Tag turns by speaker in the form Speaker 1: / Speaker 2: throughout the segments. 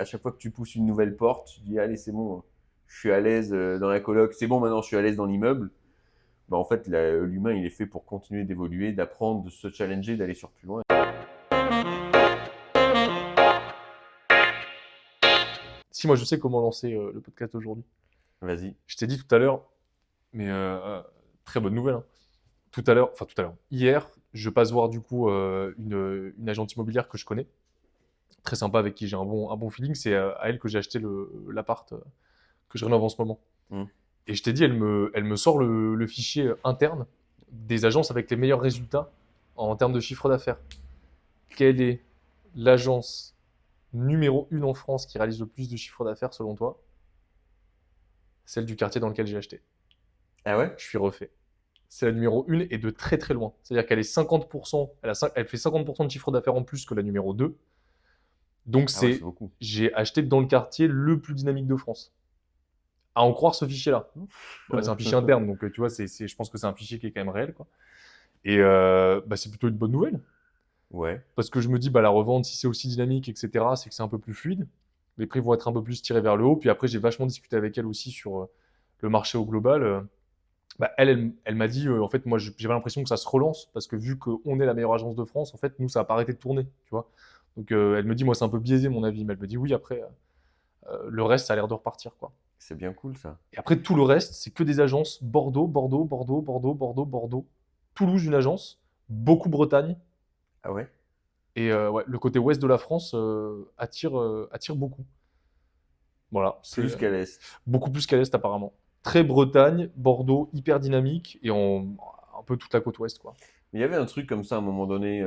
Speaker 1: à chaque fois que tu pousses une nouvelle porte, tu dis allez c'est bon, je suis à l'aise dans la coloc, c'est bon maintenant je suis à l'aise dans l'immeuble. Bah en fait l'humain il est fait pour continuer d'évoluer, d'apprendre, de se challenger, d'aller sur plus loin.
Speaker 2: Si, moi, je sais comment lancer le podcast aujourd'hui.
Speaker 1: Vas-y.
Speaker 2: Je t'ai dit tout à l'heure, mais très bonne nouvelle, hein. Tout à l'heure, hier, je passe voir du coup une agente immobilière que je connais, très sympa, avec qui j'ai un bon feeling. C'est à elle que j'ai acheté l'appart que je rénove en ce moment.
Speaker 1: Hmm.
Speaker 2: Et je t'ai dit, elle me sort le fichier interne des agences avec les meilleurs résultats en termes de chiffre d'affaires. Quelle est l'agence numéro 1 en France qui réalise le plus de chiffre d'affaires selon toi? Celle du quartier dans lequel j'ai acheté.
Speaker 1: Ah ouais?
Speaker 2: Je suis refait. C'est la numéro 1 et de très très loin. C'est-à-dire qu'elle est 50%, elle fait 50% de chiffre d'affaires en plus que la numéro 2. Donc
Speaker 1: Ah ouais, c'est beaucoup.
Speaker 2: j'ai acheté dans le quartier le plus dynamique de France. À en croire ce fichier-là. Ouais, c'est un fichier interne, donc tu vois, je pense que c'est un fichier qui est quand même réel, quoi. Et c'est plutôt une bonne nouvelle.
Speaker 1: Ouais.
Speaker 2: Parce que je me dis, bah, la revente, si c'est aussi dynamique, etc., c'est que c'est un peu plus fluide. Les prix vont être un peu plus tirés vers le haut. Puis après, j'ai vachement discuté avec elle aussi sur le marché au global. Bah, elle m'a dit, en fait, moi, j'avais l'impression que ça se relance, parce que vu qu'on est la meilleure agence de France, en fait, nous, ça n'a pas arrêté de tourner, tu vois. Donc, elle me dit, moi, c'est un peu biaisé, mon avis, mais elle me dit, oui, après, le reste, ça a l'air de repartir, quoi.
Speaker 1: C'est bien cool ça.
Speaker 2: Et après, tout le reste, c'est que des agences Bordeaux, Bordeaux, Bordeaux, Bordeaux, Bordeaux, Bordeaux, Toulouse, une agence, beaucoup Bretagne.
Speaker 1: Ah ouais?
Speaker 2: Et ouais, le côté ouest de la France attire beaucoup. Voilà, c'est
Speaker 1: Plus qu'à l'est.
Speaker 2: beaucoup plus qu'à l'est apparemment. Très Bretagne, Bordeaux, hyper dynamique, et un peu toute la côte ouest, quoi.
Speaker 1: Mais il y avait un truc comme ça à un moment donné,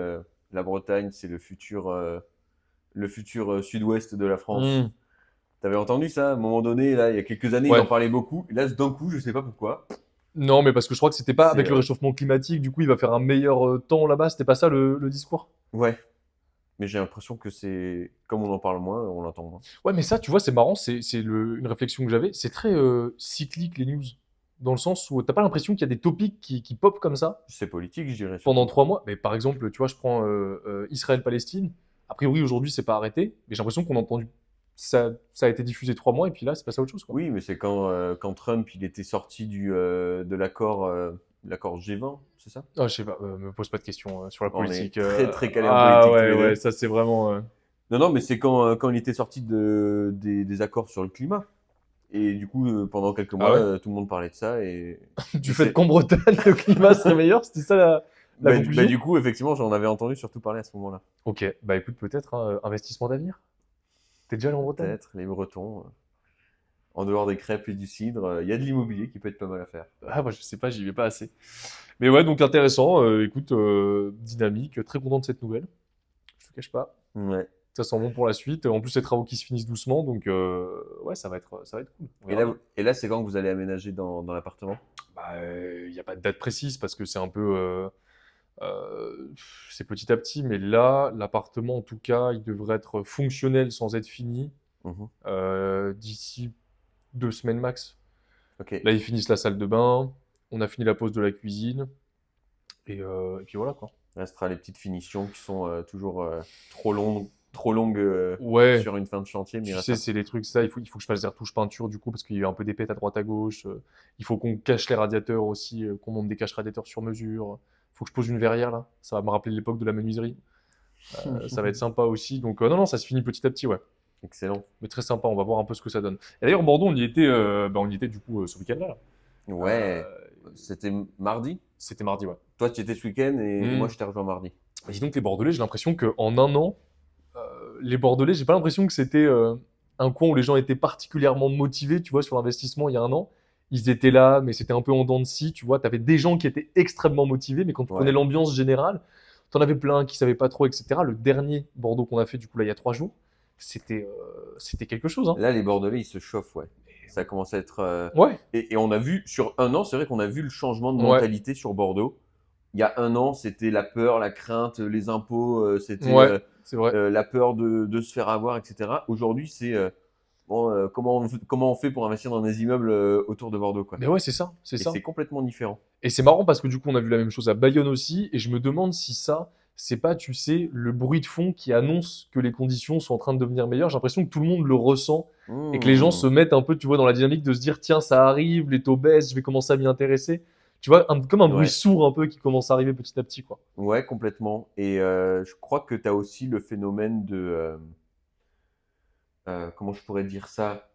Speaker 1: la Bretagne, c'est le futur sud-ouest de la France.
Speaker 2: Hmm.
Speaker 1: T'avais entendu ça à un moment donné, là, il y a quelques années, ils en
Speaker 2: Ouais.
Speaker 1: parlaient beaucoup. Et là, d'un coup, je sais pas pourquoi.
Speaker 2: Non, mais parce que je crois que c'était pas
Speaker 1: C'est
Speaker 2: avec le réchauffement climatique, du coup il va faire un meilleur temps là-bas, c'était pas ça le discours?
Speaker 1: ouais, mais j'ai l'impression que c'est comme on en parle moins, on l'entend moins.
Speaker 2: Ouais, mais ça, tu vois, c'est marrant, une réflexion que j'avais. C'est très cyclique, les news. Dans le sens où t'as pas l'impression qu'il y a des topics qui pop comme ça
Speaker 1: C'est politique, je dirais
Speaker 2: pendant
Speaker 1: surtout.
Speaker 2: 3 mois. Mais par exemple, tu vois, je prends Israël-Palestine. A priori, aujourd'hui, c'est pas arrêté. Mais j'ai l'impression qu'on a entendu. Ça a été diffusé 3 mois et puis là, c'est passé à autre chose, quoi.
Speaker 1: Oui, mais c'est quand Trump il était sorti de l'accord G20, c'est ça?
Speaker 2: Ah, je sais pas, me pose pas de questions sur la
Speaker 1: On est
Speaker 2: politique.
Speaker 1: très très calés en
Speaker 2: Ah
Speaker 1: politique tous
Speaker 2: ouais,
Speaker 1: les
Speaker 2: ouais,
Speaker 1: deux.
Speaker 2: ça c'est vraiment.
Speaker 1: Non, non, mais c'est quand il était sorti des accords sur le climat. Et du coup, pendant quelques
Speaker 2: Ah
Speaker 1: mois,
Speaker 2: ouais?
Speaker 1: tout le monde parlait de ça. Et
Speaker 2: Du fait
Speaker 1: c'est,
Speaker 2: qu'en Bretagne, le climat serait meilleur, c'était ça la
Speaker 1: du
Speaker 2: conclusion?
Speaker 1: coup, effectivement, j'en avais entendu surtout parler à ce moment-là.
Speaker 2: Ok, bah écoute, peut-être, hein, investissement d'avenir. T'es déjà allé en Bretagne?
Speaker 1: Peut-être, les Bretons, en dehors des crêpes et du cidre, il y a de l'immobilier qui peut être pas mal à faire.
Speaker 2: Ah, moi je sais pas, j'y vais pas assez. Mais ouais, donc intéressant. Écoute, dynamique, très content de cette nouvelle. Je te cache pas.
Speaker 1: Ouais.
Speaker 2: Ça sent bon pour la suite. En plus, les travaux qui se finissent doucement, donc ouais, ça va être cool. On
Speaker 1: Et
Speaker 2: verra bien.
Speaker 1: là, c'est quand que vous allez aménager dans l'appartement?
Speaker 2: Bah, il n'y a pas de date précise parce que c'est un peu, c'est petit à petit, mais là, l'appartement, en tout cas, il devrait être fonctionnel sans être fini
Speaker 1: Mhm.
Speaker 2: d'ici 2 semaines max.
Speaker 1: Ok.
Speaker 2: Là, ils finissent la salle de bain, on a fini la pose de la cuisine, et puis voilà, quoi.
Speaker 1: Il restera les petites finitions qui sont toujours trop longues
Speaker 2: Ouais,
Speaker 1: sur une fin de chantier, mais il
Speaker 2: tu sais,
Speaker 1: restera.
Speaker 2: c'est les trucs, ça, il faut que je fasse des retouches peinture du coup, parce qu'il y a eu un peu d'épais à droite à gauche. Il faut qu'on cache les radiateurs aussi, qu'on monte des caches radiateurs sur mesure. Il faut que je pose une verrière là, ça va me rappeler l'époque de la menuiserie. Ça va être sympa aussi. Donc, non, non, ça se finit petit à petit, ouais.
Speaker 1: Excellent.
Speaker 2: Mais très sympa, on va voir un peu ce que ça donne. Et d'ailleurs, Bordeaux, on y était du coup ce week-end là.
Speaker 1: Ouais.
Speaker 2: Euh,
Speaker 1: C'était mardi.
Speaker 2: C'était mardi, ouais.
Speaker 1: Toi, tu étais ce week-end et moi,
Speaker 2: Hmm.
Speaker 1: je t'ai rejoint mardi.
Speaker 2: Et dis donc, les Bordelais, j'ai l'impression qu'en un an, les Bordelais, j'ai pas l'impression que c'était un coin où les gens étaient particulièrement motivés, tu vois, sur l'investissement il y a un an. Ils étaient là, mais c'était un peu en dents de scie, tu vois. T'avais des gens qui étaient extrêmement motivés, mais quand tu prenais
Speaker 1: Ouais.
Speaker 2: l'ambiance générale, t'en avais plein qui savaient pas trop, etc. Le dernier Bordeaux qu'on a fait, du coup, là, il y a 3 jours, c'était quelque chose, hein.
Speaker 1: Là, les Bordelais, ils se chauffent, ouais.
Speaker 2: Et
Speaker 1: Ça commence à être.
Speaker 2: ouais,
Speaker 1: Et on a vu, sur un an, c'est vrai qu'on a vu le changement de
Speaker 2: ouais,
Speaker 1: mentalité sur Bordeaux. Il y a un an, c'était la peur, la crainte, les impôts, c'était
Speaker 2: ouais, c'est vrai.
Speaker 1: la peur de se faire avoir, etc. Aujourd'hui, c'est bon, comment on fait pour investir dans des immeubles autour de Bordeaux, quoi.
Speaker 2: Mais ouais, c'est ça, c'est
Speaker 1: Et
Speaker 2: ça.
Speaker 1: c'est complètement différent.
Speaker 2: Et c'est marrant parce que du coup, on a vu la même chose à Bayonne aussi, et je me demande si ça, c'est pas, tu sais, le bruit de fond qui annonce que les conditions sont en train de devenir meilleures. J'ai l'impression que tout le monde le ressent et que les gens se
Speaker 1: Mmh.
Speaker 2: mettent un peu, tu vois, dans la dynamique de se dire, tiens, ça arrive, les taux baissent, je vais commencer à m'y intéresser. Tu vois, comme un bruit
Speaker 1: Ouais.
Speaker 2: sourd un peu qui commence à arriver petit à petit, quoi.
Speaker 1: Ouais, complètement. Et je crois que tu as aussi le phénomène de, comment je pourrais dire ça?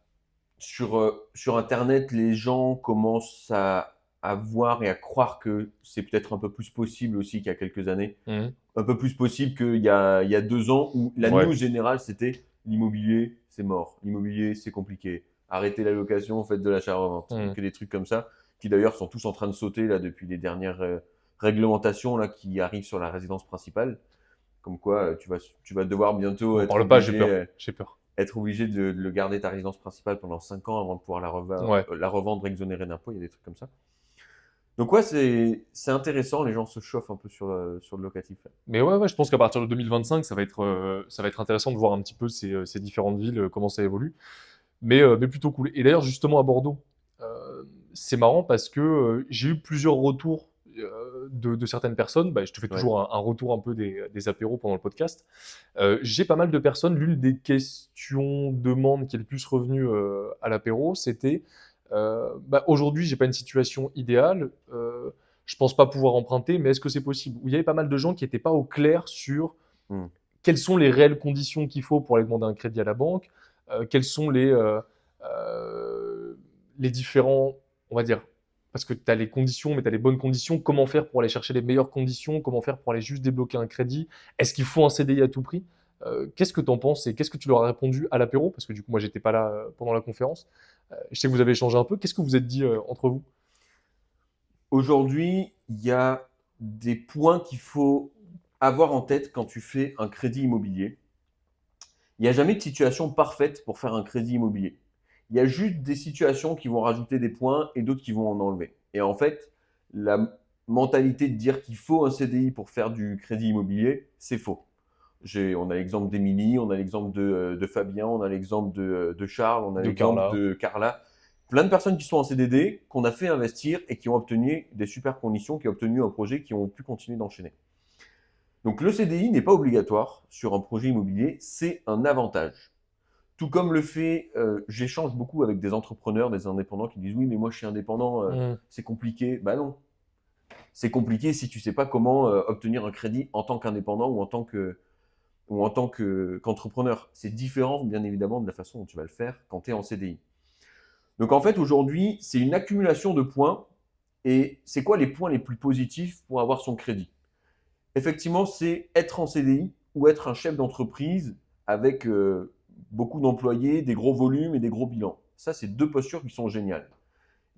Speaker 1: Sur internet, les gens commencent à voir et à croire que c'est peut-être un peu plus possible aussi qu'il y a quelques années.
Speaker 2: Mhm.
Speaker 1: Un peu plus possible qu'il y a 2 ans où la
Speaker 2: Ouais.
Speaker 1: news générale, c'était: «L'immobilier, c'est mort. L'immobilier, c'est compliqué. Arrêtez la location, faites de l'achat-revente».
Speaker 2: Mhm.
Speaker 1: Que des trucs comme ça, qui d'ailleurs sont tous en train de sauter là depuis les dernières, réglementations là qui arrivent sur la résidence principale. Comme quoi, tu vas devoir bientôt
Speaker 2: On
Speaker 1: être
Speaker 2: parle pas, j'ai
Speaker 1: obligé,
Speaker 2: peur. J'ai peur.
Speaker 1: de le garder ta résidence principale pendant 5 ans avant de pouvoir
Speaker 2: Ouais.
Speaker 1: la revendre exonérée d'impôts. Il y a des trucs comme ça. Donc ouais, c'est intéressant. Les gens se chauffent un peu sur le locatif.
Speaker 2: Mais ouais, ouais, je pense qu'à partir de 2025, ça va être intéressant de voir un petit peu ces différentes villes, comment ça évolue. Mais plutôt cool. Et d'ailleurs, justement, à Bordeaux, c'est marrant parce que j'ai eu plusieurs retours de certaines personnes. Bah, je te fais
Speaker 1: Ouais.
Speaker 2: toujours un retour un peu des apéros pendant le podcast. J'ai pas mal de personnes. L'une des questions, demandes qui est le plus revenue à l'apéro, c'était bah, aujourd'hui, j'ai pas une situation idéale. Je pense pas pouvoir emprunter, mais est-ce que c'est possible? Où il y avait pas mal de gens qui n'étaient pas au clair sur
Speaker 1: Mmh.
Speaker 2: quelles sont les réelles conditions qu'il faut pour aller demander un crédit à la banque, quels sont les différents, on va dire, parce que tu as les conditions, mais tu as les bonnes conditions, comment faire pour aller chercher les meilleures conditions, comment faire pour aller juste débloquer un crédit, est-ce qu'il faut un CDI à tout prix? Qu'est-ce que tu en penses et qu'est-ce que tu leur as répondu à l'apéro? Parce que du coup, moi, j'étais pas là pendant la conférence. Je sais que vous avez échangé un peu. Qu'est-ce que vous êtes dit entre vous?
Speaker 1: Aujourd'hui, il y a des points qu'il faut avoir en tête quand tu fais un crédit immobilier. Il n'y a jamais de situation parfaite pour faire un crédit immobilier. Il y a juste des situations qui vont rajouter des points et d'autres qui vont en enlever. Et en fait, la mentalité de dire qu'il faut un CDI pour faire du crédit immobilier, c'est faux. On a l'exemple d'Émilie, on a l'exemple de Fabien, on a l'exemple de Charles, on a
Speaker 2: De
Speaker 1: l'exemple
Speaker 2: Carla.
Speaker 1: de Carla. Plein de personnes qui sont en CDD, qu'on a fait investir et qui ont obtenu des super conditions, qui ont obtenu un projet, qui ont pu continuer d'enchaîner. Donc le CDI n'est pas obligatoire sur un projet immobilier, c'est un avantage. Tout comme le fait, j'échange beaucoup avec des entrepreneurs, des indépendants qui disent: «Oui, mais moi je suis indépendant,
Speaker 2: Mmh.
Speaker 1: c'est compliqué». Bah non, c'est compliqué si tu sais pas comment obtenir un crédit en tant qu'indépendant ou en tant qu'entrepreneur. C'est différent, bien évidemment, de la façon dont tu vas le faire quand tu es en CDI. Donc en fait, aujourd'hui, c'est une accumulation de points. Et c'est quoi les points les plus positifs pour avoir son crédit? Effectivement, c'est être en CDI ou être un chef d'entreprise avec beaucoup d'employés, des gros volumes et des gros bilans. Ça, c'est 2 postures qui sont géniales.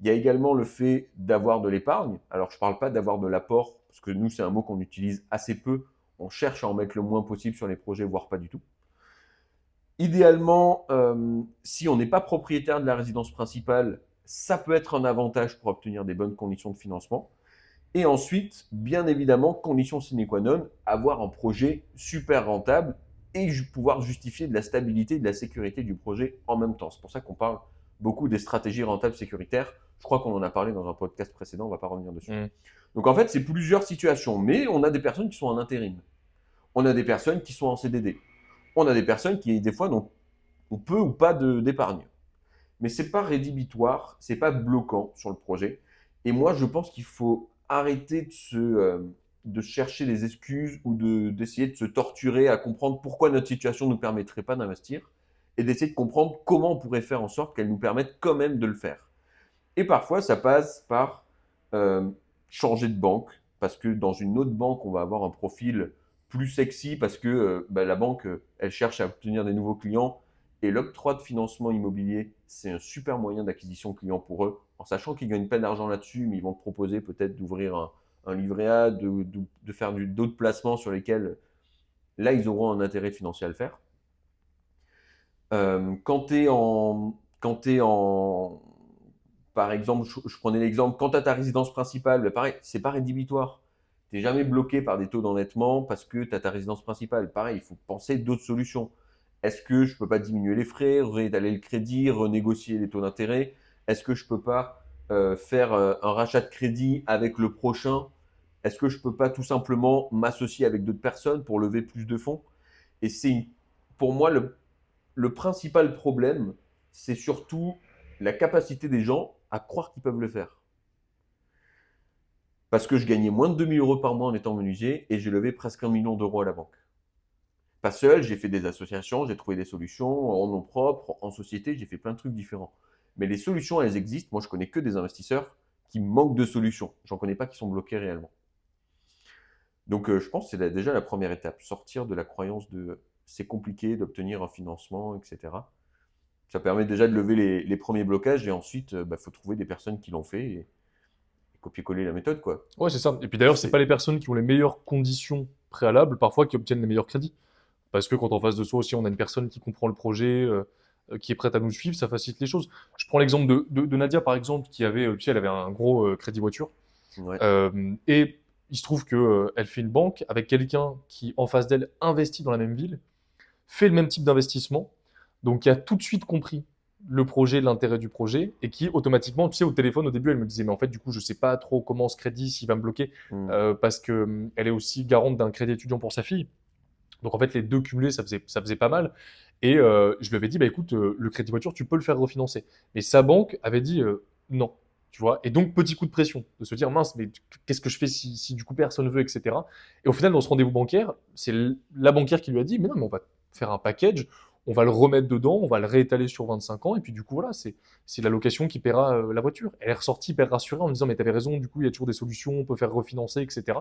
Speaker 1: Il y a également le fait d'avoir de l'épargne. Alors, je ne parle pas d'avoir de l'apport, parce que nous, c'est un mot qu'on utilise assez peu. On cherche à en mettre le moins possible sur les projets, voire pas du tout. Idéalement, si on n'est pas propriétaire de la résidence principale, ça peut être un avantage pour obtenir des bonnes conditions de financement. Et ensuite, bien évidemment, condition sine qua non, avoir un projet super rentable et pouvoir justifier de la stabilité et de la sécurité du projet en même temps. C'est pour ça qu'on parle beaucoup des stratégies rentables sécuritaires. Je crois qu'on en a parlé dans un podcast précédent, on ne va pas revenir dessus.
Speaker 2: Mmh.
Speaker 1: Donc en fait, c'est plusieurs situations, mais on a des personnes qui sont en intérim. On a des personnes qui sont en CDD. On a des personnes qui, des fois, n'ont peu ou pas d'épargne. Mais ce n'est pas rédhibitoire, ce n'est pas bloquant sur le projet. Et moi, je pense qu'il faut arrêter de chercher des excuses ou d'essayer de se torturer à comprendre pourquoi notre situation ne nous permettrait pas d'investir et d'essayer de comprendre comment on pourrait faire en sorte qu'elle nous permette quand même de le faire. Et parfois, ça passe par euh, changer de banque, parce que dans une autre banque, on va avoir un profil plus sexy, parce que la banque, elle cherche à obtenir des nouveaux clients, et l'octroi de financement immobilier, c'est un super moyen d'acquisition client pour eux, en sachant qu'ils gagnent pas d'argent là-dessus, mais ils vont te proposer peut-être d'ouvrir un livret A, de faire d'autres placements sur lesquels, là, ils auront un intérêt financier à le faire. Quand tu es en, par exemple, je prenais l'exemple, quand tu as ta résidence principale, bah pareil, c'est pas rédhibitoire. Tu n'es jamais bloqué par des taux d'endettement parce que tu as ta résidence principale. Pareil, il faut penser d'autres solutions. Est-ce que je peux pas diminuer les frais, réétaler le crédit, renégocier les taux d'intérêt? Est-ce que je peux pas faire un rachat de crédit avec le prochain est-ce que je peux pas tout simplement m'associer avec d'autres personnes pour lever plus de fonds? Et pour moi, le principal problème, c'est surtout la capacité des gens à croire qu'ils peuvent le faire. Parce que je gagnais moins de 2 000 € par mois en étant menuisier et j'ai levé presque 1 million d'euros à la banque. Pas seul, j'ai fait des associations, j'ai trouvé des solutions en nom propre, en société, j'ai fait plein de trucs différents. Mais les solutions, elles existent. Moi, je connais que des investisseurs qui manquent de solutions. J'en connais pas qui sont bloqués réellement. Donc, je pense que c'est déjà la première étape, sortir de la croyance de c'est compliqué d'obtenir un financement, etc. Ça permet déjà de lever les premiers blocages et ensuite, faut trouver des personnes qui l'ont fait et copier-coller la méthode, quoi.
Speaker 2: Ouais, c'est ça. Et puis d'ailleurs, c'est pas les personnes qui ont les meilleures conditions préalables, parfois, qui obtiennent les meilleurs crédits. Parce que quand en face de soi aussi, on a une personne qui comprend le projet, qui est prête à nous suivre, ça facilite les choses. Je prends l'exemple de Nadia, par exemple, qui avait, tu sais, elle avait un gros crédit voiture.
Speaker 1: Ouais.
Speaker 2: Et il se trouve que elle fait une banque avec quelqu'un qui, en face d'elle, investit dans la même ville, fait le même type d'investissement, donc qui a tout de suite compris le projet, l'intérêt du projet, et qui automatiquement, tu sais, au téléphone, au début, elle me disait, mais en fait, du coup, je sais pas trop comment ce crédit, s'il va me bloquer, parce que elle est aussi garante d'un crédit étudiant pour sa fille. Donc en fait, les deux cumulés, ça faisait pas mal. Et je lui avais dit, bah écoute, le crédit voiture, tu peux le faire refinancer. Mais sa banque avait dit non, tu vois. Et donc, petit coup de pression, de se dire, mince, mais qu'est-ce que je fais si du coup personne veut, etc. Et au final, dans ce rendez-vous bancaire, c'est la banquière qui lui a dit, mais non, mais on va faire un package, on va le remettre dedans, on va le réétaler sur 25 ans, et puis du coup, voilà, c'est la location qui paiera la voiture. Elle est ressortie hyper rassurée en me disant, mais t'avais raison, du coup, il y a toujours des solutions, on peut faire refinancer, etc.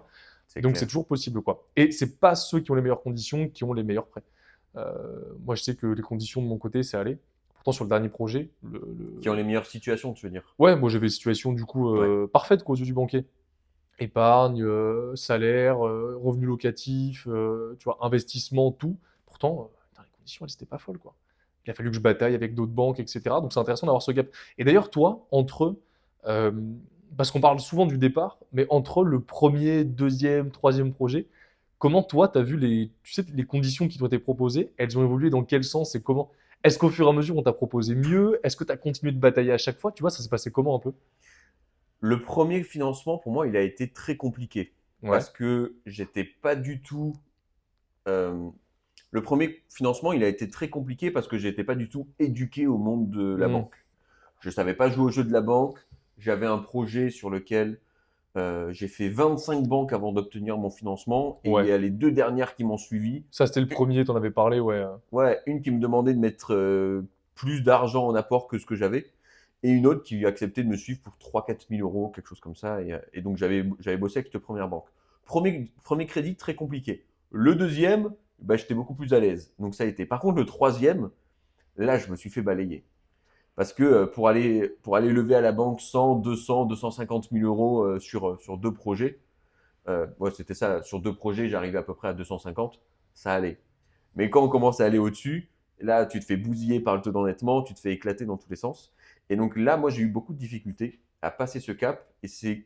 Speaker 1: C'est
Speaker 2: Donc
Speaker 1: clair.
Speaker 2: c'est toujours possible, quoi. Et c'est pas ceux qui ont les meilleures conditions qui ont les meilleurs prêts. Moi, je sais que les conditions de mon côté, c'est allé. Pourtant, sur le dernier projet,
Speaker 1: Qui ont les meilleures situations, tu veux dire?
Speaker 2: ouais, moi j'avais une situation du coup
Speaker 1: Ouais.
Speaker 2: parfaite quoi, aux yeux du banquier. Épargne, salaire, revenu locatif, tu vois, investissement, tout. Pourtant, putain, les conditions, elles étaient pas folles, quoi. Il a fallu que je bataille avec d'autres banques, etc. Donc c'est intéressant d'avoir ce gap. Et d'ailleurs, toi, euh, parce qu'on parle souvent du départ, mais entre le premier, deuxième, troisième projet, comment toi, tu as vu tu sais, les conditions qui t'ont été proposées, elles ont évolué dans quel sens et comment? Est-ce qu'au fur et à mesure, on t'a proposé mieux? Est-ce que tu as continué de batailler à chaque fois? Tu vois, ça s'est passé comment un peu?
Speaker 1: Le premier financement, pour moi, il a été très compliqué
Speaker 2: Ouais.
Speaker 1: parce que j'étais pas du tout. euh, Le premier financement, il a été très compliqué parce que j'étais pas du tout éduqué au monde de la
Speaker 2: Hmm.
Speaker 1: banque. Je savais pas jouer au jeu de la banque. J'avais un projet sur lequel j'ai fait 25 banques avant d'obtenir mon financement et il
Speaker 2: Ouais.
Speaker 1: y a les deux dernières qui m'ont suivi.
Speaker 2: Ça, c'était le premier, t'en avais parlé, ouais.
Speaker 1: Ouais, une qui me demandait de mettre plus d'argent en apport que ce que j'avais, et une autre qui acceptait de me suivre pour 3 000 à 4 000 €, quelque chose comme ça. Et donc j'avais bossé avec cette première banque. Premier crédit, très compliqué. Le deuxième, j'étais beaucoup plus à l'aise. Donc ça a été. Par contre, le troisième, là, je me suis fait balayer. Parce que pour aller lever à la banque 100, 200, 250 000 € sur deux projets, ouais, c'était ça. Sur deux projets, j'arrivais à peu près à 250. Ça allait. Mais quand on commence à aller au-dessus, là, tu te fais bousiller par le taux d'endettement, tu te fais éclater dans tous les sens. Et donc là, moi, j'ai eu beaucoup de difficultés à passer ce cap. Et c'est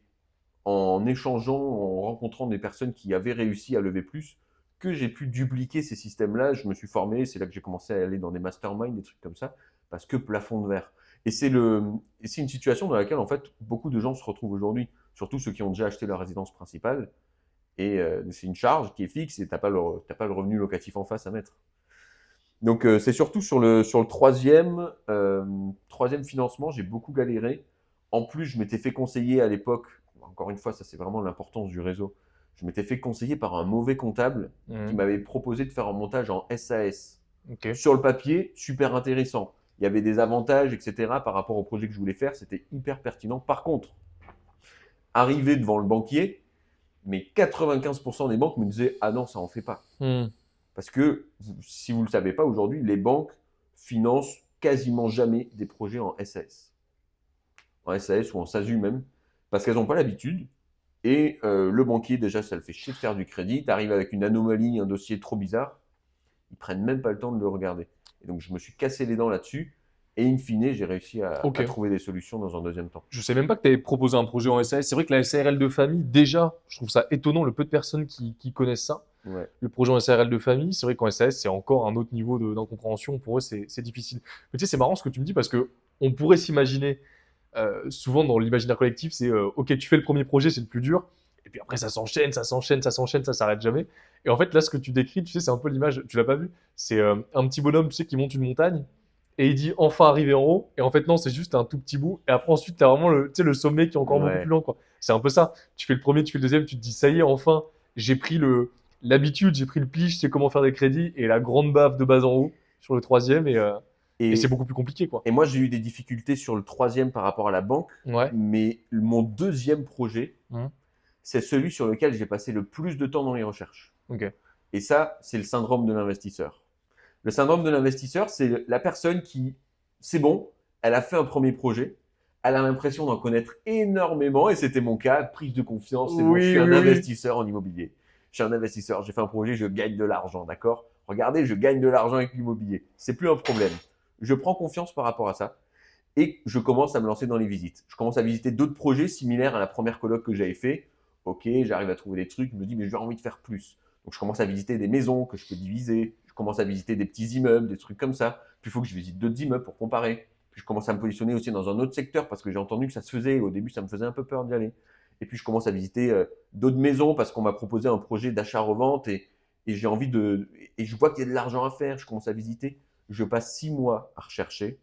Speaker 1: en échangeant, en rencontrant des personnes qui avaient réussi à lever plus, que j'ai pu dupliquer ces systèmes-là. Je me suis formé, c'est là que j'ai commencé à aller dans des masterminds, des trucs comme ça, parce que plafond de verre. Et c'est une situation dans laquelle, en fait, beaucoup de gens se retrouvent aujourd'hui, surtout ceux qui ont déjà acheté leur résidence principale. Et c'est une charge qui est fixe et tu n'as pas le revenu locatif en face à mettre. Donc c'est surtout sur le troisième financement, j'ai beaucoup galéré. En plus, je m'étais fait conseiller à l'époque, encore une fois, ça c'est vraiment l'importance du réseau, je m'étais fait conseiller par un mauvais comptable qui
Speaker 2: Mhm.
Speaker 1: m'avait proposé de faire un montage en SAS.
Speaker 2: Ok.
Speaker 1: Sur le papier, super intéressant. Il y avait des avantages, etc. par rapport au projet que je voulais faire, c'était hyper pertinent. Par contre, arrivé devant le banquier, mais 95% des banques me disaient « Ah non, ça en fait pas ».
Speaker 2: Hmm.
Speaker 1: Parce que, si vous ne le savez pas, aujourd'hui, les banques financent quasiment jamais des projets en SAS. En SAS ou en SASU même, parce qu'elles n'ont pas l'habitude. Et le banquier, déjà, ça le fait chier de faire du crédit. Tu arrives avec une anomalie, un dossier trop bizarre. Ils prennent même pas le temps de le regarder. Et donc, je me suis cassé les dents là-dessus. Et in fine, j'ai réussi à
Speaker 2: Ok.
Speaker 1: trouver des solutions dans un deuxième temps.
Speaker 2: Je sais même pas que tu avais proposé un projet en SAS. C'est vrai que la SARL de famille, déjà, je trouve ça étonnant le peu de personnes qui connaissent ça.
Speaker 1: Ouais.
Speaker 2: Le projet en SARL de famille, c'est vrai qu'en SAS, c'est encore un autre niveau d'incompréhension. Pour eux, c'est difficile. Mais tu sais, c'est marrant ce que tu me dis parce que on pourrait s'imaginer, souvent dans l'imaginaire collectif, c'est ok, tu fais le premier projet, c'est le plus dur. Et puis après, ça s'enchaîne, ça s'enchaîne, ça s'enchaîne, ça s'arrête jamais. Et en fait, là, ce que tu décris, tu sais, c'est un peu l'image, tu l'as pas vu? C'est un petit bonhomme, tu sais, qui monte une montagne et il dit enfin arrivé en haut. Et en fait, non, c'est juste un tout petit bout. Et après, ensuite, tu as vraiment tu sais, le sommet qui est encore beaucoup plus
Speaker 1: Ouais.
Speaker 2: long, quoi. C'est un peu ça. Tu fais le premier, tu fais le deuxième, tu te dis ça y est, enfin, j'ai pris l'habitude, j'ai pris le pli, je sais comment faire des crédits. Et la grande baffe de bas en haut sur le troisième. Et c'est
Speaker 1: Et,
Speaker 2: beaucoup plus compliqué, quoi.
Speaker 1: et moi, j'ai eu des difficultés sur le troisième par rapport à la banque,
Speaker 2: Ouais.
Speaker 1: mais mon deuxième projet,
Speaker 2: Mhm.
Speaker 1: c'est celui sur lequel j'ai passé le plus de temps dans les recherches.
Speaker 2: Ok.
Speaker 1: Et ça, c'est le syndrome de l'investisseur. Le syndrome de l'investisseur, c'est la personne qui, c'est bon, elle a fait un premier projet, elle a l'impression d'en connaître énormément, et c'était mon cas, prise de confiance, c'est bon, je suis
Speaker 2: Oui,
Speaker 1: un
Speaker 2: oui, oui.
Speaker 1: investisseur en immobilier. Je suis un investisseur, j'ai fait un projet, je gagne de l'argent, d'accord? Regardez, je gagne de l'argent avec l'immobilier. C'est plus un problème. Je prends confiance par rapport à ça et je commence à me lancer dans les visites. Je commence à visiter d'autres projets similaires à la première coloc que j'avais fait. Ok, j'arrive à trouver des trucs, je me dis, mais j'ai envie de faire plus. Donc je commence à visiter des maisons que je peux diviser, je commence à visiter des petits immeubles, des trucs comme ça. Puis il faut que je visite d'autres immeubles pour comparer. Puis je commence à me positionner aussi dans un autre secteur parce que j'ai entendu que ça se faisait. Au début, ça me faisait un peu peur d'y aller. Et puis je commence à visiter d'autres maisons parce qu'on m'a proposé un projet d'achat-revente et j'ai envie de. Et je vois qu'il y a de l'argent à faire. Je commence à visiter. Je passe 6 mois à rechercher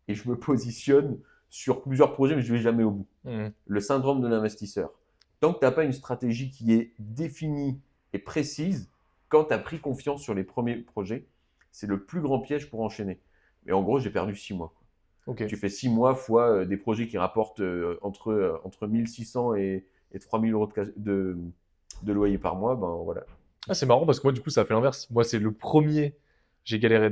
Speaker 1: et je me positionne sur plusieurs projets, mais je ne vais jamais au bout.
Speaker 2: Mhm.
Speaker 1: Le syndrome de l'investisseur. Tant que tu n'as pas une stratégie qui est définie et précise, quand tu as pris confiance sur les premiers projets, c'est le plus grand piège pour enchaîner. Mais en gros, j'ai perdu 6 mois.
Speaker 2: Ok.
Speaker 1: Tu fais 6 mois fois des projets qui rapportent entre 1600 et 3000 euros de loyer par mois, ben voilà.
Speaker 2: Ah, c'est marrant parce que moi, du coup, ça a fait l'inverse. Moi, c'est le premier, j'ai galéré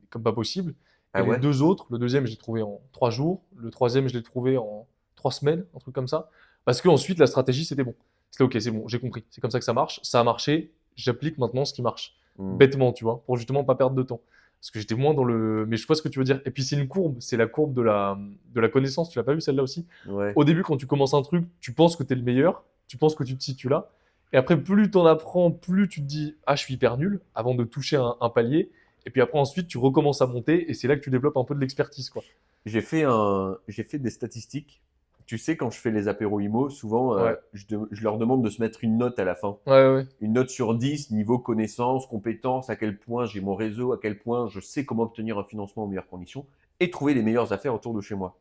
Speaker 2: comme pas possible. Et
Speaker 1: Ah
Speaker 2: les
Speaker 1: ouais.
Speaker 2: deux autres, le deuxième, je l'ai trouvé en 3 jours. Le troisième, je l'ai trouvé en 3 semaines, un truc comme ça. Parce que ensuite, la stratégie, c'était bon. C'était ok, c'est bon, j'ai compris. C'est comme ça que ça marche. Ça a marché. J'applique maintenant ce qui marche.
Speaker 1: Hmm.
Speaker 2: Bêtement, tu vois, pour justement pas perdre de temps. Parce que j'étais moins dans le. Mais je vois ce que tu veux dire. Et puis, c'est une courbe. C'est la courbe de la connaissance. Tu l'as pas vu celle-là aussi?
Speaker 1: Ouais.
Speaker 2: Au début, quand tu commences un truc, tu penses que tu es le meilleur. Tu penses que tu te situes là. Et après, plus tu en apprends, plus tu te dis ah, je suis hyper nul avant de toucher un palier. Et puis après, ensuite, tu recommences à monter et c'est là que tu développes un peu de l'expertise, quoi.
Speaker 1: J'ai fait des statistiques. Tu sais, quand je fais les apéros IMO, souvent,
Speaker 2: Ouais,
Speaker 1: je leur demande de se mettre une note à la fin.
Speaker 2: ouais, ouais.
Speaker 1: Une note sur 10, niveau connaissance, compétence, à quel point j'ai mon réseau, à quel point je sais comment obtenir un financement aux meilleures conditions et trouver les meilleures affaires autour de chez moi.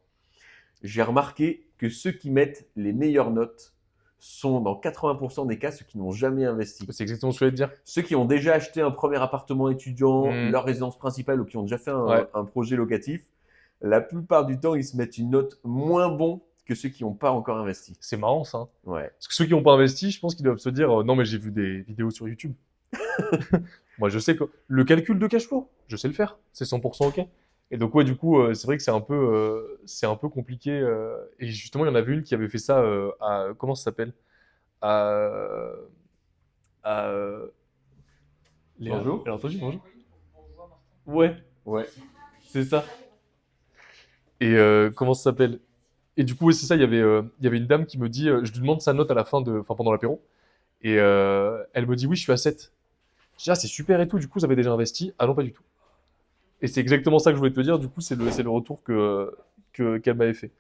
Speaker 1: J'ai remarqué que ceux qui mettent les meilleures notes sont dans 80% des cas ceux qui n'ont jamais investi.
Speaker 2: C'est exactement ce que je voulais te dire.
Speaker 1: Ceux qui ont déjà acheté un premier appartement étudiant,
Speaker 2: Hmm,
Speaker 1: leur résidence principale ou qui ont déjà fait
Speaker 2: ouais,
Speaker 1: un projet locatif, la plupart du temps, ils se mettent une note moins bon que ceux qui n'ont pas encore investi.
Speaker 2: c'est marrant ça, hein.
Speaker 1: Ouais.
Speaker 2: Parce que ceux qui n'ont pas investi, je pense qu'ils doivent se dire non, mais j'ai vu des vidéos sur YouTube. Moi, je sais que le calcul de cash flow, je sais le faire. C'est 100% OK. Et donc, ouais, du coup, c'est vrai que c'est un peu compliqué. Et justement, il y en avait une qui avait fait ça à. Comment ça s'appelle? À. à Léa.
Speaker 1: Bonjour.
Speaker 2: Elle a entendu? Bonjour. Ouais,
Speaker 1: Ouais.
Speaker 2: c'est ça. Et comment ça s'appelle? Et du coup, ouais, c'est ça. Il y avait une dame qui me dit je lui demande sa note à la fin enfin, pendant l'apéro. Et elle me dit oui, je suis à 7. Je dis ah, c'est super et tout. Du coup, vous avez déjà investi? Ah non, pas du tout. Et c'est exactement ça que je voulais te dire. Du coup, c'est le retour qu'elle m'avait fait.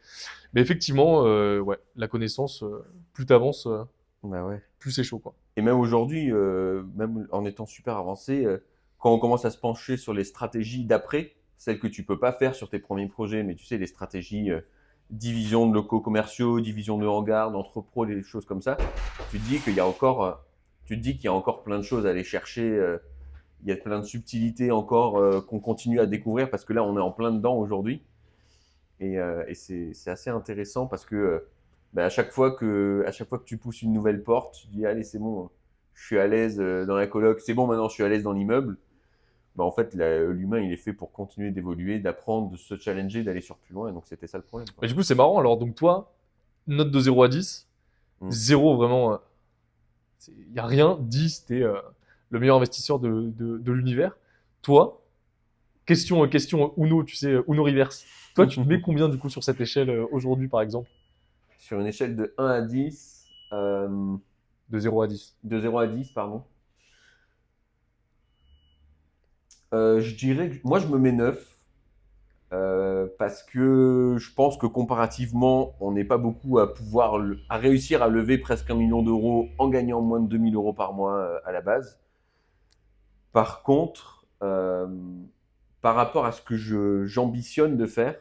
Speaker 2: Mais effectivement, ouais, la connaissance, plus t'avances,
Speaker 1: Bah ouais.
Speaker 2: plus c'est chaud, quoi.
Speaker 1: Et même aujourd'hui, même en étant super avancé, quand on commence à se pencher sur les stratégies d'après, celles que tu peux pas faire sur tes premiers projets, mais tu sais, les stratégies division de locaux commerciaux, division de hangars, d'entrepôts, des choses comme ça, tu te dis qu'il y a encore, tu te dis qu'il y a encore plein de choses à aller chercher. Il y a plein de subtilités encore qu'on continue à découvrir parce que là, on est en plein dedans aujourd'hui. Et c'est assez intéressant parce que bah, à chaque fois que tu pousses une nouvelle porte, tu dis allez, c'est bon, je suis à l'aise dans la coloc, c'est bon, maintenant je suis à l'aise dans l'immeuble. Bah, en fait, l'humain, il est fait pour continuer d'évoluer, d'apprendre, de se challenger, d'aller sur plus loin. Et donc, c'était ça le problème, quoi.
Speaker 2: Mais du coup, c'est marrant. Alors, donc, toi, note de 0 à 10,
Speaker 1: Mm.
Speaker 2: 0 vraiment, il n'y a rien. 10, t'es le meilleur investisseur de l'univers. Toi, question Uno, tu sais, Uno Reverse. Toi, tu te mets combien, du coup, sur cette échelle aujourd'hui, par exemple?
Speaker 1: Sur une échelle de 1 à 10,
Speaker 2: De 0 à 10.
Speaker 1: de 0 à 10, pardon, je dirais que moi, je me mets 9. parce que je pense que comparativement, on n'est pas beaucoup à à réussir à lever presque 1 million d'euros en gagnant moins de 2 000 euros par mois à la base. Par contre, par rapport à ce que j'ambitionne de faire,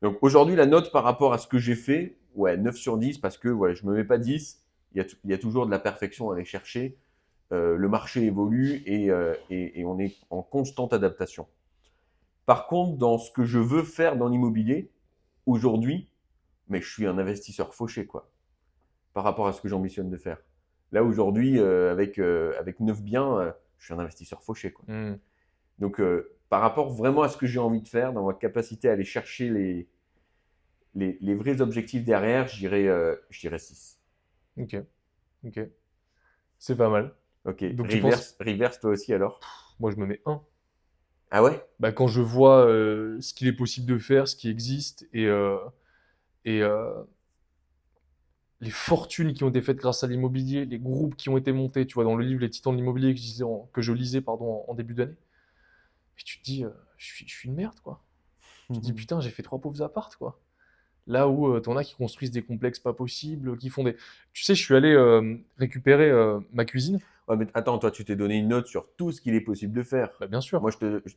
Speaker 1: donc aujourd'hui, la note par rapport à ce que j'ai fait, ouais, 9 sur 10, parce que ouais, je me mets pas 10, il y a toujours de la perfection à aller chercher. Le marché évolue et on est en constante adaptation. Par contre, dans ce que je veux faire dans l'immobilier, aujourd'hui, mais je suis un investisseur fauché, quoi, par rapport à ce que j'ambitionne de faire. Là, aujourd'hui, avec 9 biens, je suis un investisseur fauché, quoi.
Speaker 2: Hmm.
Speaker 1: Donc, par rapport vraiment à ce que j'ai envie de faire, dans ma capacité à aller chercher les vrais objectifs derrière, je dirais 6.
Speaker 2: Ok, ok. C'est pas mal.
Speaker 1: Ok.
Speaker 2: Donc tu penses,
Speaker 1: Reverse, toi aussi alors?
Speaker 2: moi je me mets 1.
Speaker 1: Ah ouais?
Speaker 2: Bah, quand je vois ce qu'il est possible de faire, ce qui existe et les fortunes qui ont été faites grâce à l'immobilier, les groupes qui ont été montés, tu vois, dans le livre Les Titans de l'immobilier que je lisais pardon, en début d'année, et tu te dis, je suis une merde, quoi. Tu te dis, putain, j'ai fait 3 pauvres appartes, quoi. Là où t'en as qui construisent des complexes pas possibles, qui font des... Tu sais, je suis allé récupérer ma cuisine.
Speaker 1: Ouais, mais attends, toi, tu t'es donné une note sur tout ce qu'il est possible de faire.
Speaker 2: Bah, bien sûr.
Speaker 1: Moi,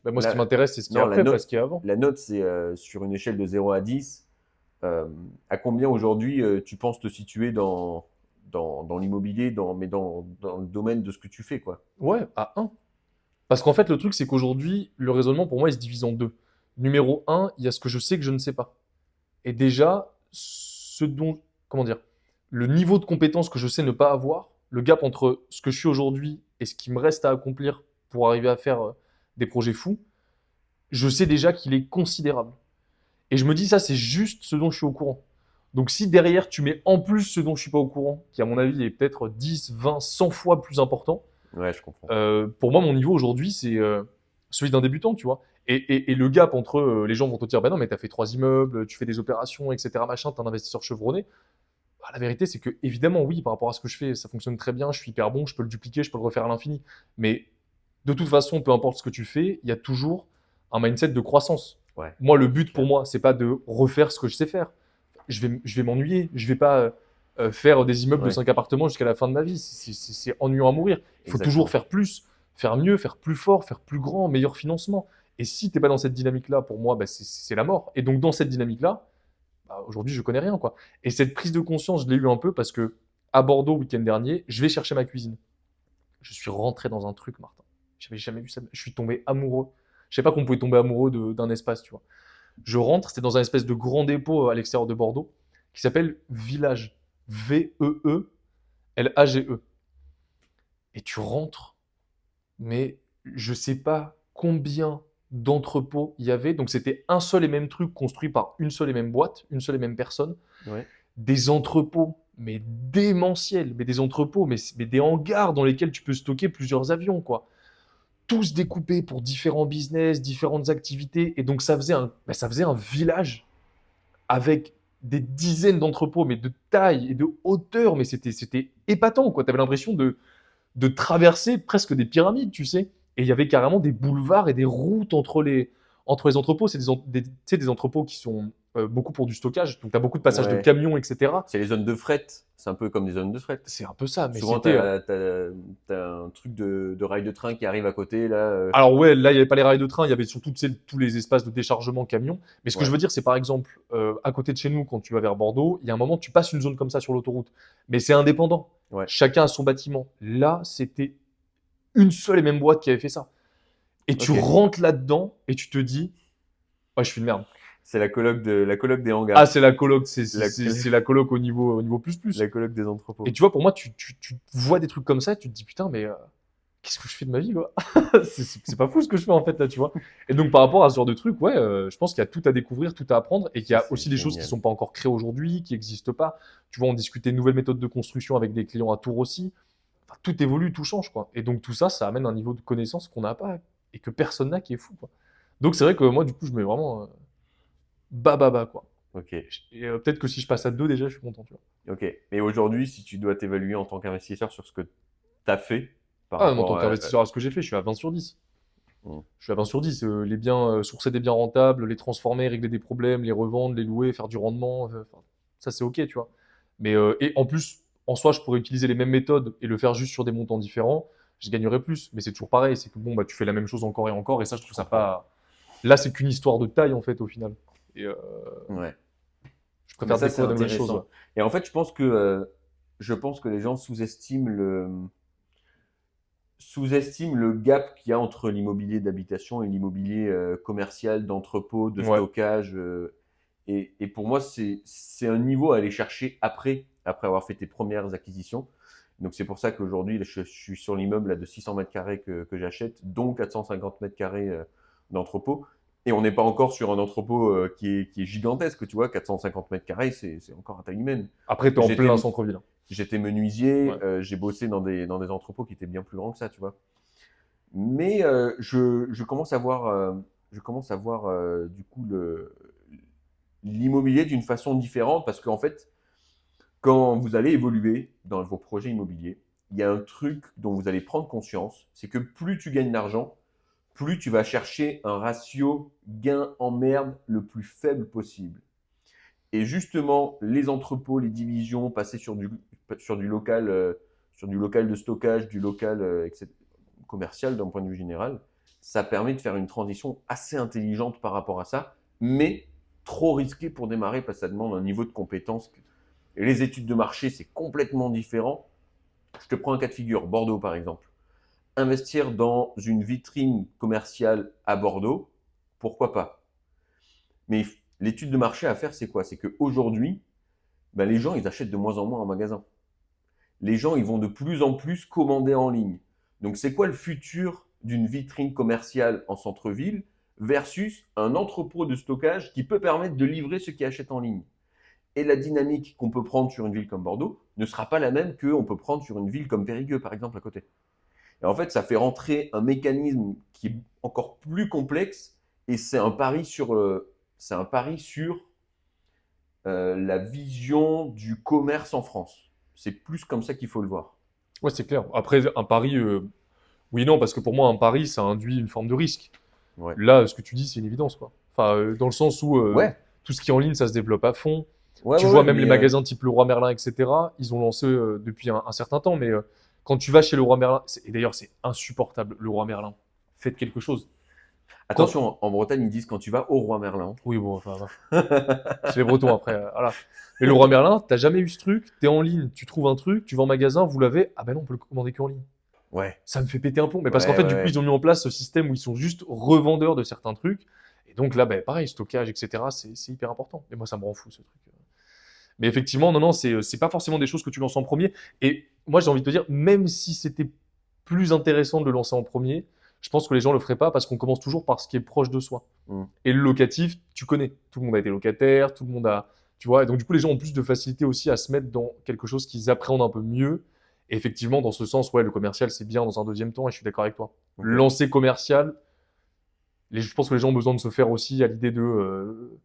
Speaker 2: Bah, moi, ce qui m'intéresse, c'est ce qu'il y a
Speaker 1: non,
Speaker 2: après, pas ce qu'il y a avant.
Speaker 1: la note, c'est sur une échelle de 0 à 10. À combien aujourd'hui tu penses te situer dans l'immobilier, mais dans le domaine de ce que tu fais, quoi?
Speaker 2: Ouais, à 1. Parce qu'en fait, le truc, c'est qu'aujourd'hui, le raisonnement, pour moi, il se divise en deux. Numéro 1, il y a ce que je sais que je ne sais pas. Et déjà, comment dire, le niveau de compétence que je sais ne pas avoir, le gap entre ce que je suis aujourd'hui et ce qui me reste à accomplir pour arriver à faire des projets fous, je sais déjà qu'il est considérable. Et je me dis, ça, c'est juste ce dont je suis au courant. Donc si derrière, tu mets en plus ce dont je suis pas au courant, qui à mon avis est peut-être 10, 20, 100 fois plus important,
Speaker 1: Ouais, je comprends.
Speaker 2: pour moi, mon niveau aujourd'hui, c'est celui d'un débutant, tu vois. Et le gap entre les gens vont te dire, bah non, mais t'as fait 3 immeubles, tu fais des opérations, etc., machin, t'es un investisseur chevronné. Bah, la vérité, c'est que, évidemment, oui, par rapport à ce que je fais, ça fonctionne très bien, je suis hyper bon, je peux le dupliquer, je peux le refaire à l'infini. Mais de toute façon, peu importe ce que tu fais, il y a toujours un mindset de croissance.
Speaker 1: Ouais.
Speaker 2: Moi, le but pour moi, c'est pas de refaire ce que je sais faire. Je vais m'ennuyer. Je vais pas faire des immeubles de
Speaker 1: Ouais.
Speaker 2: 5 appartements jusqu'à la fin de ma vie. C'est ennuyant à mourir. Il faut
Speaker 1: Exactement.
Speaker 2: toujours faire plus, faire mieux, faire plus fort, faire plus grand, meilleur financement. Et si t'es pas dans cette dynamique-là, pour moi, bah, c'est la mort. Et donc, dans cette dynamique-là, bah, aujourd'hui, je connais rien, quoi. Et cette prise de conscience, je l'ai eu un peu parce que à Bordeaux, week-end dernier, je vais chercher ma cuisine. Je suis rentré dans un truc, Martin. J'avais jamais vu ça. Je suis tombé amoureux. Je sais pas qu'on pouvait tomber amoureux d'un espace, tu vois. Je rentre, c'était dans un espèce de grand dépôt à l'extérieur de Bordeaux qui s'appelle Village. Veelage. Et tu rentres, mais je sais pas combien d'entrepôts il y avait. Donc c'était un seul et même truc construit par une seule et même boîte, une seule et même personne.
Speaker 1: Ouais.
Speaker 2: Des entrepôts, mais démentiels, mais des entrepôts, mais des hangars dans lesquels tu peux stocker plusieurs avions, quoi. Tous découpés pour différents business, différentes activités. Et donc ça faisait un village avec des dizaines d'entrepôts, mais de taille et de hauteur, mais c'était épatant, quoi. Tu avais l'impression de traverser presque des pyramides, tu sais. Et il y avait carrément des boulevards et des routes entre les entrepôts. C'est tu sais, des entrepôts qui sont beaucoup pour du stockage. Donc, tu as beaucoup de passages de
Speaker 1: Ouais.
Speaker 2: camions, etc.
Speaker 1: C'est les zones de fret. C'est un peu comme des zones de fret.
Speaker 2: C'est un peu ça. Mais
Speaker 1: Souvent,
Speaker 2: c'était.
Speaker 1: t'as un truc de rail de train qui arrive à côté, là.
Speaker 2: Alors, ouais, là, il n'y avait pas les rails de train. Il y avait surtout, tu sais, tous les espaces de déchargement camions. Mais ce que
Speaker 1: Ouais.
Speaker 2: je veux dire, c'est par exemple, à côté de chez nous, quand tu vas vers Bordeaux, il y a un moment, tu passes une zone comme ça sur l'autoroute. Mais c'est indépendant.
Speaker 1: Ouais.
Speaker 2: Chacun a son bâtiment. Là, c'était une seule et même boîte qui avait fait ça. Et tu
Speaker 1: Ok.
Speaker 2: rentres là-dedans et tu te dis, ouais, je suis une merde.
Speaker 1: C'est la coloc des hangars.
Speaker 2: Ah, c'est la coloc,
Speaker 1: La-
Speaker 2: c'est la coloc au niveau plus plus.
Speaker 1: La coloc des entrepôts.
Speaker 2: Et tu vois, pour moi, tu vois des trucs comme ça et tu te dis, putain, mais qu'est-ce que je fais de ma vie, quoi? C'est pas fou ce que je fais, en fait, là, tu vois. Et donc, par rapport à ce genre de truc, ouais, je pense qu'il y a tout à découvrir, tout à apprendre et qu'il y a
Speaker 1: C'est
Speaker 2: aussi des choses qui
Speaker 1: génial.
Speaker 2: sont pas encore créées aujourd'hui, qui n'existent pas. Tu vois, on discutait de nouvelles méthodes de construction avec des clients à Tours aussi. Enfin, tout évolue, tout change, quoi. Et donc, tout ça, ça amène un niveau de connaissance qu'on n'a pas et que personne n'a qui est fou, quoi. Donc, c'est vrai que moi, du coup, je mets vraiment bas, quoi.
Speaker 1: Ok.
Speaker 2: Et peut-être que si je passe à 2, déjà, je suis content, tu vois.
Speaker 1: Ok. Et aujourd'hui, si tu dois t'évaluer en tant qu'investisseur sur ce que tu as fait par
Speaker 2: Ah, en tant
Speaker 1: rapport à.
Speaker 2: qu'investisseur à ce que j'ai fait, je suis à 20 sur 10.
Speaker 1: Mm.
Speaker 2: Je suis à 20 sur 10. Les biens, sourcer des biens rentables, les transformer, régler des problèmes, les revendre, les louer, faire du rendement, enfin, ça c'est ok, tu vois. Mais et en plus, en soi, je pourrais utiliser les mêmes méthodes et le faire juste sur des montants différents. Je gagnerais plus. Mais c'est toujours pareil. C'est que bon, bah, tu fais la même chose encore et encore. Et ça, je trouve ça pas. Là, c'est qu'une histoire de taille en fait au final. Et
Speaker 1: Ouais.
Speaker 2: je
Speaker 1: Mais
Speaker 2: préfère
Speaker 1: ça, c'est
Speaker 2: découvrir de nouvelles choses. Ouais.
Speaker 1: intéressant. Et en fait, je pense que les gens sous-estiment le gap qu'il y a entre l'immobilier d'habitation et l'immobilier commercial, d'entrepôt, de
Speaker 2: Ouais.
Speaker 1: stockage. Et pour moi, c'est un niveau à aller chercher après avoir fait tes premières acquisitions. Donc c'est pour ça qu'aujourd'hui, je suis sur l'immeuble là, de 600 mètres carrés que j'achète, dont 450 mètres carrés d'entrepôt. Et on n'est pas encore sur un entrepôt qui est gigantesque, tu vois. 450 mètres carrés, c'est encore à taille humaine.
Speaker 2: Après,
Speaker 1: Parce
Speaker 2: t'es
Speaker 1: que
Speaker 2: en plein centre-ville.
Speaker 1: j'étais menuisier,
Speaker 2: Ouais.
Speaker 1: j'ai bossé dans des entrepôts qui étaient bien plus grands que ça, tu vois. Mais je commence à voir du coup l'immobilier d'une façon différente parce qu'en fait, quand vous allez évoluer dans vos projets immobiliers, il y a un truc dont vous allez prendre conscience, c'est que plus tu gagnes d'argent, plus tu vas chercher un ratio gain-emmerde le plus faible possible. Et justement, les entrepôts, les divisions, passer sur du local de stockage, du local commercial d'un point de vue général, ça permet de faire une transition assez intelligente par rapport à ça, mais trop risqué pour démarrer parce que ça demande un niveau de compétence. Et les études de marché, c'est complètement différent. Je te prends un cas de figure, Bordeaux par exemple. Investir dans une vitrine commerciale à Bordeaux, pourquoi pas? Mais l'étude de marché à faire, c'est quoi? C'est qu'aujourd'hui, ben, les gens, ils achètent de moins en moins en magasin. Les gens, ils vont de plus en plus commander en ligne. Donc, c'est quoi le futur d'une vitrine commerciale en centre-ville versus un entrepôt de stockage qui peut permettre de livrer ceux qui achètent en ligne? Et la dynamique qu'on peut prendre sur une ville comme Bordeaux ne sera pas la même qu'on peut prendre sur une ville comme Périgueux, par exemple, à côté. Et en fait, ça fait rentrer un mécanisme qui est encore plus complexe et c'est un pari sur la vision du commerce en France. C'est plus comme ça qu'il faut le voir.
Speaker 2: Ouais, c'est clair. Après, un pari, oui, non, parce que pour moi, un pari, ça induit une forme de risque.
Speaker 1: Ouais.
Speaker 2: Là, ce que tu dis, c'est une évidence, quoi. Enfin, dans le sens où
Speaker 1: Ouais.
Speaker 2: tout ce qui est en ligne, ça se développe à fond.
Speaker 1: Ouais,
Speaker 2: Tu
Speaker 1: ouais,
Speaker 2: vois,
Speaker 1: ouais,
Speaker 2: même les
Speaker 1: mais
Speaker 2: magasins type Leroy Merlin, etc., ils ont lancé depuis un certain temps, mais quand tu vas chez Leroy Merlin, et d'ailleurs, c'est insupportable, Leroy Merlin, faites quelque chose. Quand...
Speaker 1: attention, en Bretagne, ils disent quand tu vas au Roi Merlin.
Speaker 2: Oui, bon, enfin, c'est les Bretons après, voilà. Mais Leroy Merlin, t'as jamais eu ce truc, t'es en ligne, tu trouves un truc, tu vas en magasin, vous l'avez, ah ben non, on peut le commander qu'en ligne.
Speaker 1: Ouais,
Speaker 2: Ça me fait péter un plomb. Mais parce qu'en
Speaker 1: ouais,
Speaker 2: fait,
Speaker 1: ouais,
Speaker 2: du coup,
Speaker 1: ouais.
Speaker 2: ils ont mis en place ce système où ils sont juste revendeurs de certains trucs. Et donc là, ben, pareil, stockage, etc., c'est hyper important. Et moi, ça me rend fou, ce truc. Mais effectivement, non, non, c'est pas forcément des choses que tu lances en premier. Et moi, j'ai envie de te dire, même si c'était plus intéressant de le lancer en premier, je pense que les gens le feraient pas parce qu'on commence toujours par ce qui est proche de soi.
Speaker 1: Mm.
Speaker 2: Et le locatif, tu connais. Tout le monde a été locataire, tout le monde a. Tu vois, et donc du coup, les gens ont plus de facilité aussi à se mettre dans quelque chose qu'ils appréhendent un peu mieux. Et effectivement, dans ce sens, ouais, le commercial, c'est bien dans un deuxième temps, et je suis d'accord avec toi.
Speaker 1: Ok.
Speaker 2: Lancer commercial, je pense que les gens ont besoin de se faire aussi à l'idée de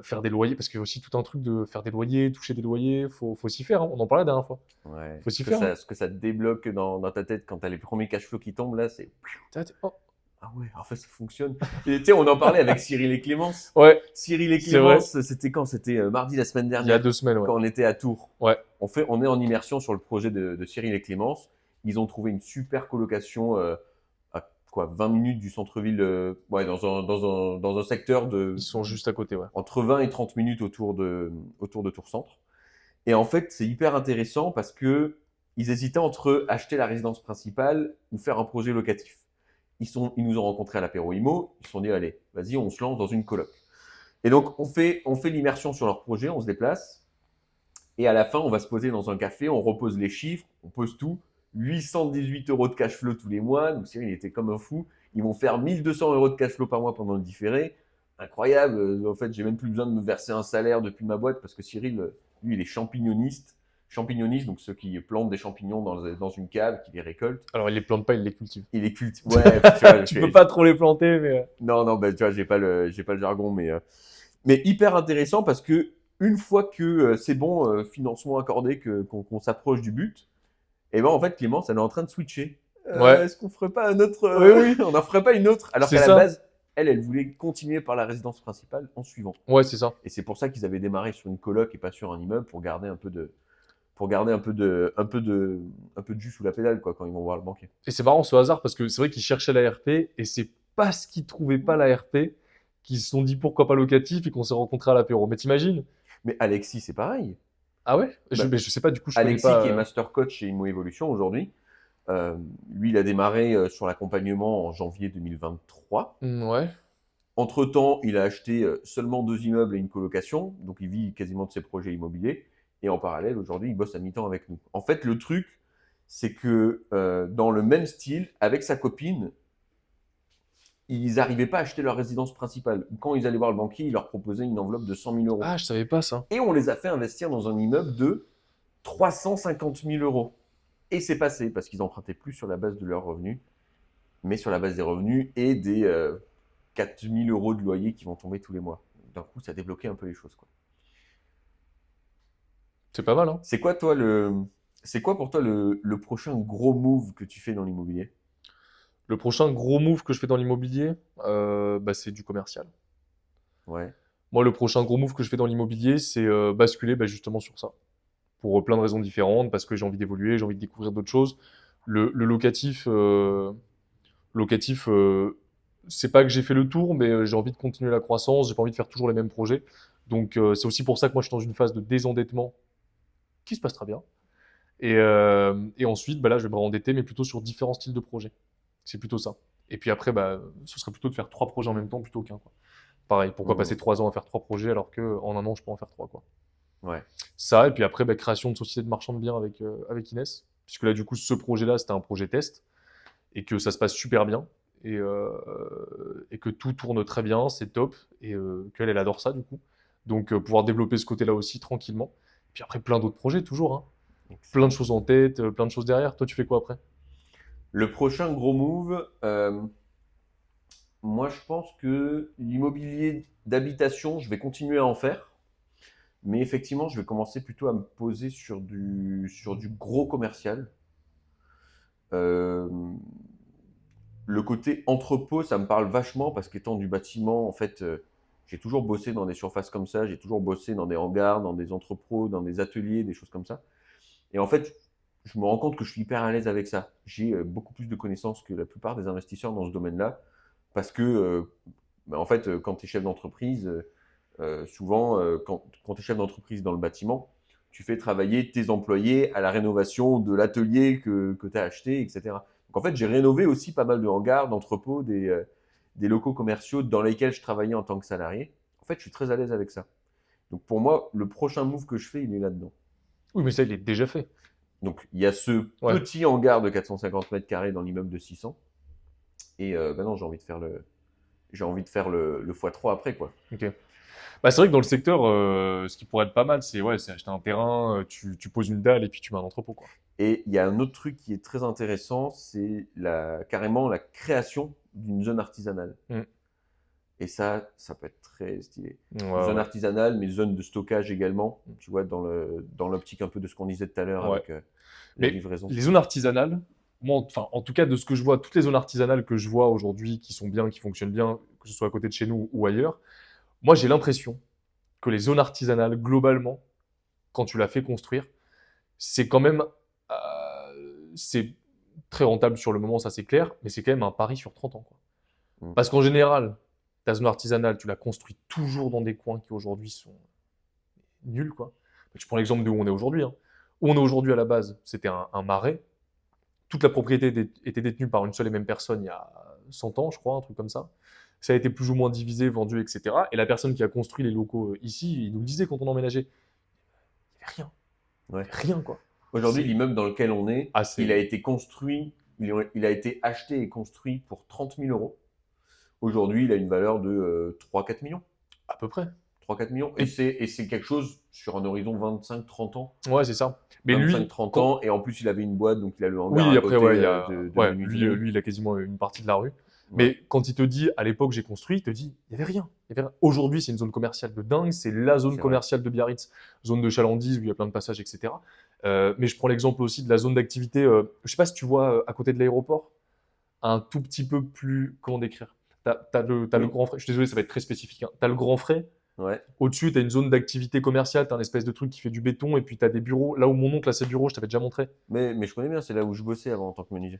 Speaker 2: faire des loyers, parce qu'il y a aussi tout un truc de faire des loyers, toucher des loyers, faut s'y faire, hein. On en parlait la dernière fois.
Speaker 1: Ouais.
Speaker 2: Faut s'y
Speaker 1: Ce que
Speaker 2: faire, hein.
Speaker 1: ça, ce que ça te débloque dans ta tête quand tu as les premiers cash flows qui tombent, là, c'est.
Speaker 2: Oh.
Speaker 1: Ah ouais, en fait, ça fonctionne. Et tu sais, on en parlait avec Cyril et Clémence.
Speaker 2: Ouais,
Speaker 1: Cyril et
Speaker 2: c'est vrai.
Speaker 1: Clémence, c'était quand? C'était mardi la semaine
Speaker 2: Il y a
Speaker 1: dernière,
Speaker 2: 2 semaines, ouais.
Speaker 1: quand on était à Tours.
Speaker 2: Ouais.
Speaker 1: On est en immersion sur le projet de Cyril et Clémence. Ils ont trouvé une super colocation à 20 minutes du centre-ville, ouais, dans un secteur
Speaker 2: Ils sont juste à côté, ouais.
Speaker 1: entre 20 et 30 minutes autour de Tours Centre. Et en fait, c'est hyper intéressant parce que ils hésitaient entre acheter la résidence principale ou faire un projet locatif. Ils nous ont rencontrés à l'apéro IMO. Ils se sont dit, allez, vas-y, on se lance dans une coloc. Et donc, on fait l'immersion sur leur projet, on se déplace. Et à la fin, on va se poser dans un café, on repose les chiffres, on pose tout. 818 € de cash flow tous les mois. Donc, Cyril, il était comme un fou. Ils vont faire 1200 € de cash flow par mois pendant le différé. Incroyable. En fait, j'ai même plus besoin de me verser un salaire depuis ma boîte parce que Cyril, lui, il est champignoniste. Champignoniste, donc ceux qui plantent des champignons dans une cave, qui les récoltent.
Speaker 2: Alors, ils les plantent pas, ils les cultivent.
Speaker 1: Il les cultive. Ouais, tu vois,
Speaker 2: Tu peux pas trop les planter, mais.
Speaker 1: Non, non, bah, tu vois, j'ai pas le jargon, mais hyper intéressant parce que une fois que c'est bon, financement accordé, qu'on s'approche du but, et ben en fait, Clémence, elle est en train de switcher.
Speaker 2: Ouais.
Speaker 1: Est-ce qu'on ferait pas un autre
Speaker 2: Oui, oui.
Speaker 1: On n'en ferait pas une autre. Alors
Speaker 2: C'est
Speaker 1: qu'à la
Speaker 2: ça.
Speaker 1: base, elle voulait continuer par la résidence principale en suivant.
Speaker 2: Ouais, c'est ça.
Speaker 1: Et c'est pour ça qu'ils avaient démarré sur une coloc et pas sur un immeuble pour garder un peu de jus sous la pédale quoi, quand ils vont voir le banquier.
Speaker 2: Et c'est marrant ce hasard parce que c'est vrai qu'ils cherchaient la RP et c'est parce qu'ils trouvaient pas la RP qu'ils se sont dit pourquoi pas locatif et qu'on s'est rencontrés à l'apéro. Mais t'imagines?
Speaker 1: Mais Alexis, c'est pareil.
Speaker 2: Ah ouais?
Speaker 1: Bah,
Speaker 2: Mais je sais pas, du coup, je connais
Speaker 1: Alexis,
Speaker 2: pas.
Speaker 1: qui est master coach chez Immo Evolution aujourd'hui, lui, il a démarré sur l'accompagnement en janvier 2023.
Speaker 2: Ouais.
Speaker 1: Entre-temps, il a acheté seulement 2 immeubles et une colocation, donc il vit quasiment de ses projets immobiliers. Et en parallèle, aujourd'hui, il bosse à mi-temps avec nous. En fait, le truc, c'est que dans le même style, avec sa copine, ils n'arrivaient pas à acheter leur résidence principale. Quand ils allaient voir le banquier, il leur proposait une enveloppe de 100 000 euros.
Speaker 2: Ah, je savais pas ça.
Speaker 1: Et on les a fait investir dans un immeuble de 350 000 euros. Et c'est passé, parce qu'ils empruntaient plus sur la base de leurs revenus, mais sur la base des revenus et des 4 000 euros de loyer qui vont tomber tous les mois. D'un coup, ça a débloqué un peu les choses, quoi.
Speaker 2: C'est pas mal, hein?
Speaker 1: C'est quoi pour toi le prochain gros move que tu fais dans l'immobilier?
Speaker 2: Le prochain gros move que je fais dans l'immobilier, bah, c'est du commercial.
Speaker 1: Ouais.
Speaker 2: Moi, le prochain gros move que je fais dans l'immobilier, c'est basculer bah, justement sur ça. Pour plein de raisons différentes, parce que j'ai envie d'évoluer, j'ai envie de découvrir d'autres choses. Le locatif, c'est pas que j'ai fait le tour, mais j'ai envie de continuer la croissance, j'ai pas envie de faire toujours les mêmes projets. Donc c'est aussi pour ça que moi je suis dans une phase de désendettement qui se passe très bien. Et ensuite, bah là, je vais me rendetter, mais plutôt sur différents styles de projets. C'est plutôt ça. Et puis après, bah, ce serait plutôt de faire 3 projets en même temps plutôt qu'un, quoi. Pareil, pourquoi
Speaker 1: Mmh.
Speaker 2: passer 3 ans à faire 3 projets alors qu'en un an, je peux en faire 3, quoi.
Speaker 1: Ouais.
Speaker 2: Ça, et puis après, bah, création de société de marchand de biens avec Inès. Puisque là, du coup, ce projet-là, c'était un projet test. Et que ça se passe super bien. Et que tout tourne très bien, c'est top. Et qu'elle, elle adore ça, du coup. Donc, pouvoir développer ce côté-là aussi tranquillement. Et puis après, plein d'autres projets, toujours, hein. Plein de choses en tête, plein de choses derrière. Toi, tu fais quoi après?
Speaker 1: Le prochain gros move, moi je pense que l'immobilier d'habitation, je vais continuer à en faire. Mais effectivement, je vais commencer plutôt à me poser sur du gros commercial. Euh, le côté entrepôt, ça me parle vachement parce qu'étant du bâtiment, en fait, j'ai toujours bossé dans des surfaces comme ça, j'ai toujours bossé dans des hangars, dans des entrepôts, dans des ateliers, des choses comme ça. Et en fait, je me rends compte que je suis hyper à l'aise avec ça. J'ai beaucoup plus de connaissances que la plupart des investisseurs dans ce domaine-là parce que, en fait, quand tu es chef d'entreprise, souvent, quand tu es chef d'entreprise dans le bâtiment, tu fais travailler tes employés à la rénovation de l'atelier que tu as acheté, etc. Donc en fait, j'ai rénové aussi pas mal de hangars, d'entrepôts, des locaux commerciaux dans lesquels je travaillais en tant que salarié. En fait, je suis très à l'aise avec ça. Donc pour moi, le prochain move que je fais, il est là-dedans.
Speaker 2: Oui, mais ça, il est déjà fait.
Speaker 1: Donc il y a ce
Speaker 2: Ouais.
Speaker 1: petit hangar de 450 mètres carrés dans l'immeuble de 600. Et maintenant, j'ai envie de faire le x3 après, quoi.
Speaker 2: Ok. Bah, c'est vrai que dans le secteur, ce qui pourrait être pas mal, c'est ouais, c'est acheter un terrain, tu poses une dalle et puis tu mets un entrepôt, quoi.
Speaker 1: Et il y a un autre truc qui est très intéressant, c'est carrément la création d'une zone artisanale.
Speaker 2: Mm.
Speaker 1: Et ça peut être très stylé.
Speaker 2: Ouais,
Speaker 1: Zone
Speaker 2: ouais.
Speaker 1: artisanale, mais zone de stockage également, tu vois, dans l'optique un peu de ce qu'on disait tout à l'heure
Speaker 2: Ouais.
Speaker 1: avec la
Speaker 2: Mais
Speaker 1: livraison.
Speaker 2: les zones artisanales, moi, enfin, en tout cas, de ce que je vois, toutes les zones artisanales que je vois aujourd'hui qui sont bien, qui fonctionnent bien, que ce soit à côté de chez nous ou ailleurs, moi, j'ai l'impression que les zones artisanales, globalement, quand tu l'as fait construire, c'est quand même, c'est très rentable sur le moment, ça c'est clair, mais c'est quand même un pari sur 30 ans, quoi.
Speaker 1: Mm.
Speaker 2: Parce qu'en général, ta zone artisanale, tu la construis toujours dans des coins qui aujourd'hui sont nuls, quoi. Tu prends l'exemple de où on est aujourd'hui, hein. Où on est aujourd'hui à la base, c'était un marais. Toute la propriété était détenue par une seule et même personne il y a 100 ans, je crois, un truc comme ça. Ça a été plus ou moins divisé, vendu, etc. Et la personne qui a construit les locaux ici, il nous le disait quand on emménageait, il n'y avait rien.
Speaker 1: Ouais.
Speaker 2: Rien, quoi.
Speaker 1: Aujourd'hui,
Speaker 2: C'est-
Speaker 1: l'immeuble dans lequel on est,
Speaker 2: Ah, c'est-
Speaker 1: il a été construit, il a été acheté et construit pour 30 000 euros. Aujourd'hui, il a une valeur de 3-4 millions.
Speaker 2: À peu près.
Speaker 1: 3-4 millions. Et c'est quelque chose sur un horizon 25-30 ans.
Speaker 2: Ouais, c'est ça. Mais lui,
Speaker 1: 25-30 ans. Et en plus, il avait une boîte, donc il a le hangar
Speaker 2: oui,
Speaker 1: à
Speaker 2: après,
Speaker 1: côté
Speaker 2: ouais, il y a...
Speaker 1: de
Speaker 2: ouais,
Speaker 1: menuiserie.
Speaker 2: lui, il a quasiment une partie de la rue.
Speaker 1: Ouais.
Speaker 2: Mais quand il te dit, à l'époque, j'ai construit, il te dit, il n'y avait rien. Il y avait rien. Aujourd'hui, c'est une zone commerciale de dingue. C'est la zone
Speaker 1: C'est vrai.
Speaker 2: commerciale de Biarritz, zone de chalandise où il y a plein de passages, etc. Mais je prends l'exemple aussi de la zone d'activité. Je sais pas si tu vois à côté de l'aéroport, un tout petit peu plus. Comment décrire? T'as le
Speaker 1: Oui,
Speaker 2: grand frais. Je suis désolé, ça va être très spécifique, hein. T'as le grand frais.
Speaker 1: ouais.
Speaker 2: Au-dessus, t'as une zone d'activité commerciale. T'as un espèce de truc qui fait du béton. Et puis t'as des bureaux. Là où mon oncle a ses bureaux, je t'avais déjà montré.
Speaker 1: Mais je connais bien, c'est là où je bossais avant en tant que menuisier.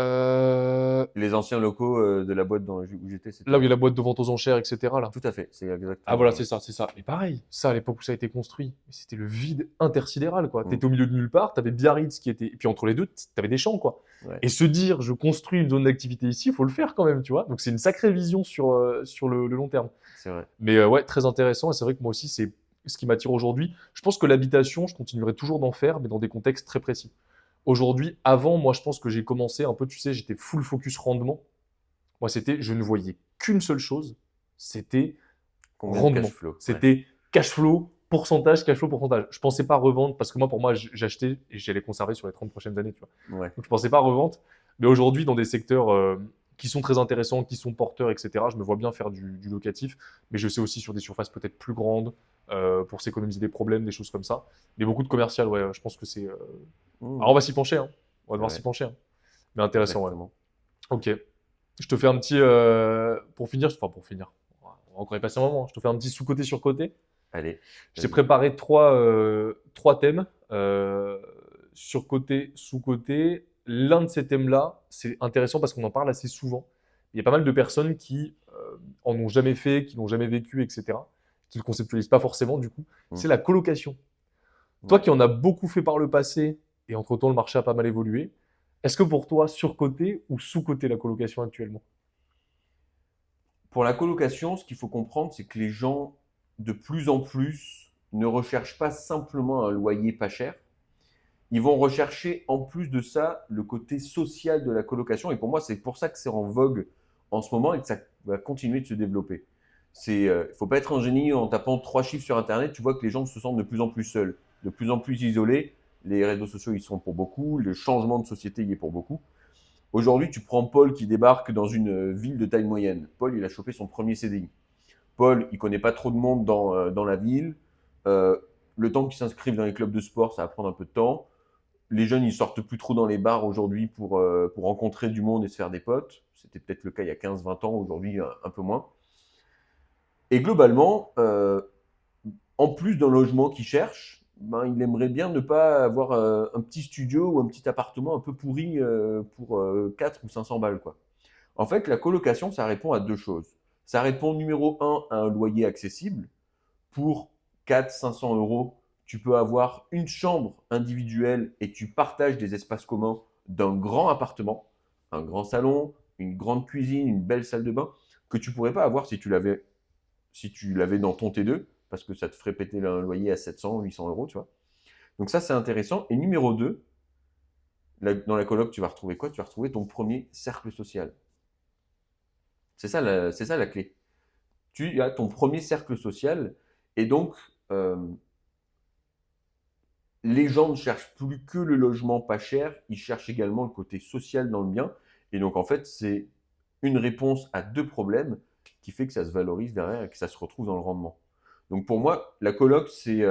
Speaker 2: Euh,
Speaker 1: Les anciens locaux de la boîte où j'étais, c'était
Speaker 2: Là où il y
Speaker 1: là.
Speaker 2: a la boîte de vente aux enchères, etc. Là.
Speaker 1: Tout à fait, c'est
Speaker 2: Ah
Speaker 1: exactement
Speaker 2: voilà,
Speaker 1: là.
Speaker 2: c'est
Speaker 1: Ouais.
Speaker 2: ça, c'est ça. Et pareil, ça à l'époque où ça a été construit, c'était le vide intersidéral, quoi.
Speaker 1: Mm.
Speaker 2: T'étais au milieu de nulle part, t'avais Biarritz qui était. Et puis entre les deux, t'avais des champs, quoi.
Speaker 1: Ouais.
Speaker 2: Et se dire, je construis une zone d'activité ici, il faut le faire quand même, tu vois. Donc c'est une sacrée vision sur le long terme.
Speaker 1: C'est vrai.
Speaker 2: Mais ouais, très intéressant. Et c'est vrai que moi aussi, c'est ce qui m'attire aujourd'hui. Je pense que l'habitation, je continuerai toujours d'en faire, mais dans des contextes très précis. Aujourd'hui, avant, moi, je pense que j'ai commencé un peu, tu sais, j'étais full focus rendement. Moi, c'était, je ne voyais qu'une seule chose, c'était
Speaker 1: Combien de cash
Speaker 2: rendement.
Speaker 1: flow? Ouais.
Speaker 2: C'était cash flow, pourcentage, cash flow, pourcentage. Je pensais pas revendre parce que moi, pour moi, j'achetais et j'allais conserver sur les 30 prochaines années, tu vois.
Speaker 1: Ouais.
Speaker 2: Donc, je pensais pas revente. Mais aujourd'hui, dans des secteurs qui sont très intéressants, qui sont porteurs, etc., je me vois bien faire du locatif. Mais je sais aussi sur des surfaces peut-être plus grandes pour s'économiser des problèmes, des choses comme ça. Mais beaucoup de commercial, ouais, je pense que c'est. Alors,
Speaker 1: Mm.
Speaker 2: on va s'y pencher, hein. On va devoir s'y
Speaker 1: Ouais,
Speaker 2: pencher, hein. Mais intéressant, ouais.
Speaker 1: exactement.
Speaker 2: Ok. Je te fais un petit. Pour finir, enfin, pour finir. On va encore y passer un moment. Je te fais un petit sous-côté sur côté.
Speaker 1: Allez,
Speaker 2: Je t'ai
Speaker 1: vas-y.
Speaker 2: préparé trois thèmes, sur côté, sous côté. L'un de ces thèmes-là, c'est intéressant parce qu'on en parle assez souvent. Il y a pas mal de personnes qui en ont jamais fait, qui l'ont jamais vécu, etc., qui ne le conceptualisent pas forcément, du coup.
Speaker 1: Mm.
Speaker 2: C'est la colocation. Toi
Speaker 1: Ouais.
Speaker 2: qui en as beaucoup fait par le passé, et entre-temps le marché a pas mal évolué, est-ce que pour toi, surcoté ou sous-coté la colocation actuellement?
Speaker 1: Pour la colocation, ce qu'il faut comprendre, c'est que les gens, de plus en plus, ne recherchent pas simplement un loyer pas cher. Ils vont rechercher en plus de ça le côté social de la colocation. Et pour moi, c'est pour ça que c'est en vogue en ce moment et que ça va continuer de se développer. Il faut pas être un génie en tapant 3 chiffres sur Internet. Tu vois que les gens se sentent de plus en plus seuls, de plus en plus isolés. Les réseaux sociaux y sont pour beaucoup. Le changement de société y est pour beaucoup. Aujourd'hui, tu prends Paul qui débarque dans une ville de taille moyenne. Paul, il a chopé son premier CDI. Paul, il connaît pas trop de monde dans la ville. Euh, le temps qu'il s'inscrive dans les clubs de sport, ça va prendre un peu de temps. Les jeunes, ils sortent plus trop dans les bars aujourd'hui pour rencontrer du monde et se faire des potes. C'était peut-être le cas il y a 15-20 ans, aujourd'hui un peu moins. Et globalement, en plus d'un logement qu'il cherche, ben, il aimerait bien ne pas avoir un petit studio ou un petit appartement un peu pourri pour 4 ou 500 balles, quoi. En fait, la colocation, ça répond à deux choses. Ça répond numéro un à un loyer accessible. Pour 400-500 euros, tu peux avoir une chambre individuelle et tu partages des espaces communs d'un grand appartement, un grand salon, une grande cuisine, une belle salle de bain, que tu pourrais pas avoir si tu l'avais dans ton T2, parce que ça te ferait péter un loyer à 700, 800 euros, tu vois. Donc ça, c'est intéressant. Et numéro 2, dans la coloc, tu vas retrouver quoi? Tu vas retrouver ton premier cercle social. C'est ça la clé. Tu as ton premier cercle social et donc euh, les gens ne cherchent plus que le logement pas cher, ils cherchent également le côté social dans le bien. Et donc en fait, c'est une réponse à deux problèmes qui fait que ça se valorise derrière et que ça se retrouve dans le rendement. Donc pour moi, la coloc, c'est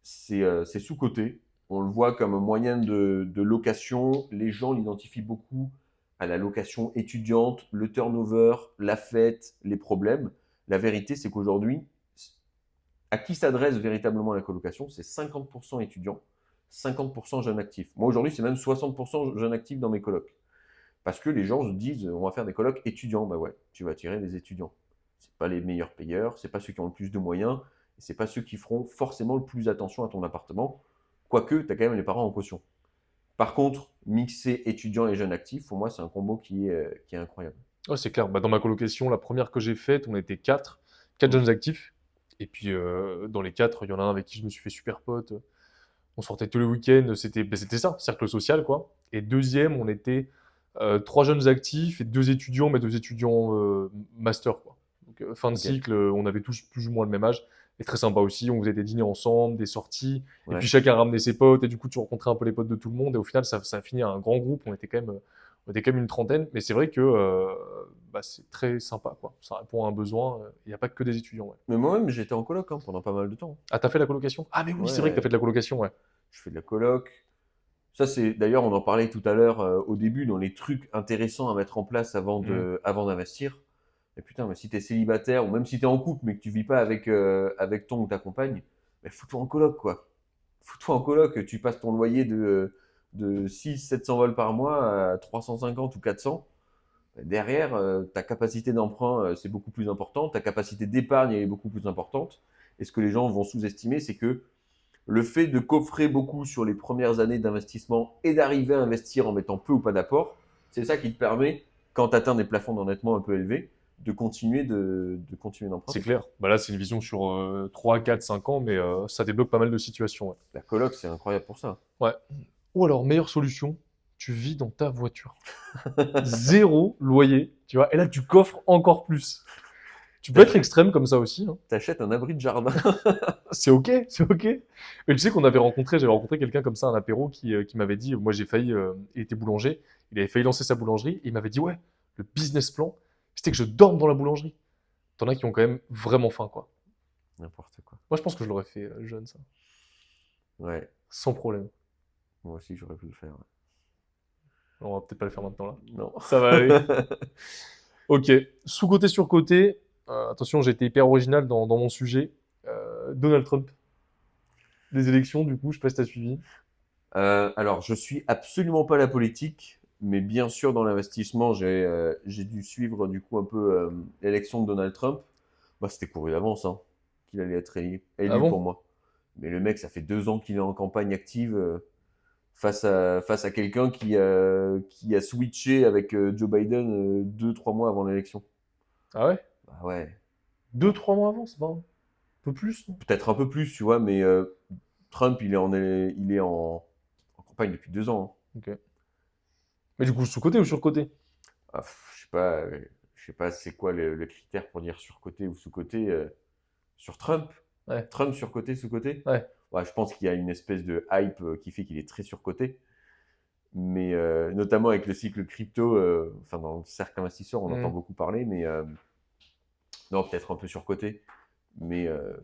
Speaker 1: sous-coté. On le voit comme un moyen de location. Les gens l'identifient beaucoup à la location étudiante, le turnover, la fête, les problèmes. La vérité, c'est qu'aujourd'hui, à qui s'adresse véritablement la colocation? C'est 50% étudiants, 50% jeunes actifs. Moi, aujourd'hui, c'est même 60% jeunes actifs dans mes colocs. Parce que les gens se disent, on va faire des colocs étudiants. Bah ouais, tu vas attirer des étudiants. C'est pas les meilleurs payeurs, c'est pas ceux qui ont le plus de moyens, et c'est pas ceux qui feront forcément le plus attention à ton appartement. Quoique, tu as quand même les parents en caution. Par contre, mixer étudiants et jeunes actifs, pour moi, c'est un combo qui est incroyable.
Speaker 2: Ouais, c'est clair. Bah, dans ma colocation, la première que j'ai faite, on était quatre
Speaker 1: Mm.
Speaker 2: jeunes actifs. Et puis dans les quatre, il y en a un avec qui je me suis fait super pote. On sortait tous les week-ends. C'était ça, cercle social, quoi. Et deuxième, on était trois jeunes actifs et deux étudiants, mais deux étudiants master, quoi. Donc fin de
Speaker 1: Ok,
Speaker 2: cycle, on avait tous plus ou moins le même âge. Et très sympa aussi, on faisait des dîners ensemble, des sorties. Et puis
Speaker 1: ouais,
Speaker 2: chacun ramenait ses potes. Et du coup, tu rencontrais un peu les potes de tout le monde. Et au final, ça a fini à un grand groupe. On était quand même On était quand même une trentaine, mais c'est vrai que c'est très sympa, quoi. Ça répond à un besoin. Il n'y a pas que des étudiants, ouais.
Speaker 1: Mais moi-même, j'étais en coloc pendant pas mal de temps.
Speaker 2: Ah, t'as fait la colocation? Ah, mais oui, c'est vrai que t'as
Speaker 1: Ouais,
Speaker 2: fait de la colocation, ouais.
Speaker 1: je fais de la coloc. Ça, c'est d'ailleurs, on en parlait tout à l'heure au début, dans les trucs intéressants à mettre en place avant d'investir. Et putain, mais si t'es célibataire ou même si t'es en couple mais que tu vis pas avec ton ou ta compagne, mais fous-toi en coloc, quoi. Fous-toi en coloc, tu passes ton loyer de 600-700 balles par mois à 350 ou 400. Derrière, ta capacité d'emprunt, c'est beaucoup plus important. Ta capacité d'épargne, elle est beaucoup plus importante. Et ce que les gens vont sous-estimer, c'est que le fait de coffrer beaucoup sur les premières années d'investissement et d'arriver à investir en mettant peu ou pas d'apport, c'est ça qui te permet, quand tu atteins des plafonds d'endettement un peu élevés, de continuer d'emprunter.
Speaker 2: C'est clair. Bah là, c'est une vision sur 3, 4, 5 ans, mais ça débloque pas mal de situations, ouais.
Speaker 1: La coloc, c'est incroyable pour ça.
Speaker 2: Ouais. Ou alors, meilleure solution, tu vis dans ta voiture. 0 loyer, tu vois. Et là, tu coffres encore plus. Tu peux être extrême comme ça aussi, hein.
Speaker 1: T'achètes un abri de jardin.
Speaker 2: C'est ok, c'est ok. Mais tu sais qu'on j'avais rencontré quelqu'un comme ça, un apéro, qui m'avait dit, moi j'ai failli, il était boulanger, il avait failli lancer sa boulangerie, et il m'avait dit, ouais, le business plan, c'était que je dorme dans la boulangerie. T'en as qui ont quand même vraiment faim, quoi.
Speaker 1: N'importe quoi.
Speaker 2: Moi, je pense que je l'aurais fait jeune, ça.
Speaker 1: Ouais,
Speaker 2: Sans problème.
Speaker 1: moi aussi, j'aurais pu le faire. Ouais.
Speaker 2: On va peut-être pas le faire maintenant, là.
Speaker 1: Non.
Speaker 2: Ça va aller. Ok. Sous-côté, sur-côté. Attention, j'ai été hyper original dans mon sujet. Donald Trump. Les élections, du coup, je sais pas si t'as suivi.
Speaker 1: Alors, je suis absolument pas la politique, mais bien sûr, dans l'investissement, j'ai dû suivre du coup un peu l'élection de Donald Trump. Bah, c'était couru d'avance hein, qu'il allait être élu
Speaker 2: Ah bon?
Speaker 1: pour moi. Mais le mec, ça fait 2 ans qu'il est en campagne active face à quelqu'un qui a switché avec Joe Biden 2-3 mois avant l'élection.
Speaker 2: Ah ouais?
Speaker 1: Bah ouais,
Speaker 2: 2, 3 mois avant, c'est pas un peu plus, non?
Speaker 1: peut-être un peu plus, tu vois, mais Trump, il est en campagne depuis 2 ans. Hein.
Speaker 2: Ok. Mais du coup, sous-côté ou sur-côté?
Speaker 1: Ah, je sais pas c'est quoi le critère pour dire surcoté ou sous-coté sur Trump.
Speaker 2: Ouais.
Speaker 1: Trump surcoté, sous-coté.
Speaker 2: Ouais.
Speaker 1: Ouais, je pense qu'il y a une espèce de hype qui fait qu'il est très surcoté. Mais notamment avec le cycle crypto, enfin dans le cercle investisseur, on entend beaucoup parler, mais non, peut-être un peu surcoté. Mais, euh,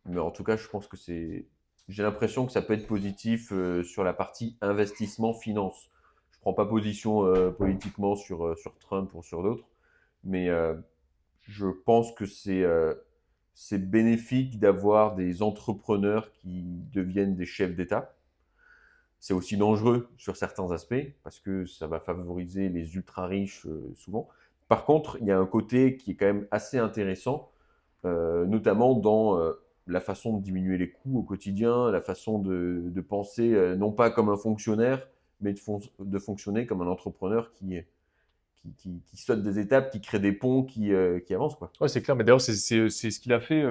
Speaker 1: mais en tout cas, je pense que j'ai l'impression que ça peut être positif sur la partie investissement finance. Je prends pas position politiquement sur Trump ou sur d'autres, mais je pense que c'est bénéfique d'avoir des entrepreneurs qui deviennent des chefs d'État. C'est aussi dangereux sur certains aspects parce que ça va favoriser les ultra riches souvent. Par contre, il y a un côté qui est quand même assez intéressant, notamment dans la façon de diminuer les coûts au quotidien, la façon de penser non pas comme un fonctionnaire, mais de fonctionner comme un entrepreneur qui saute des étapes, qui crée des ponts, qui avance, quoi.
Speaker 2: Ouais, c'est clair. Mais d'ailleurs, c'est ce qu'il a fait.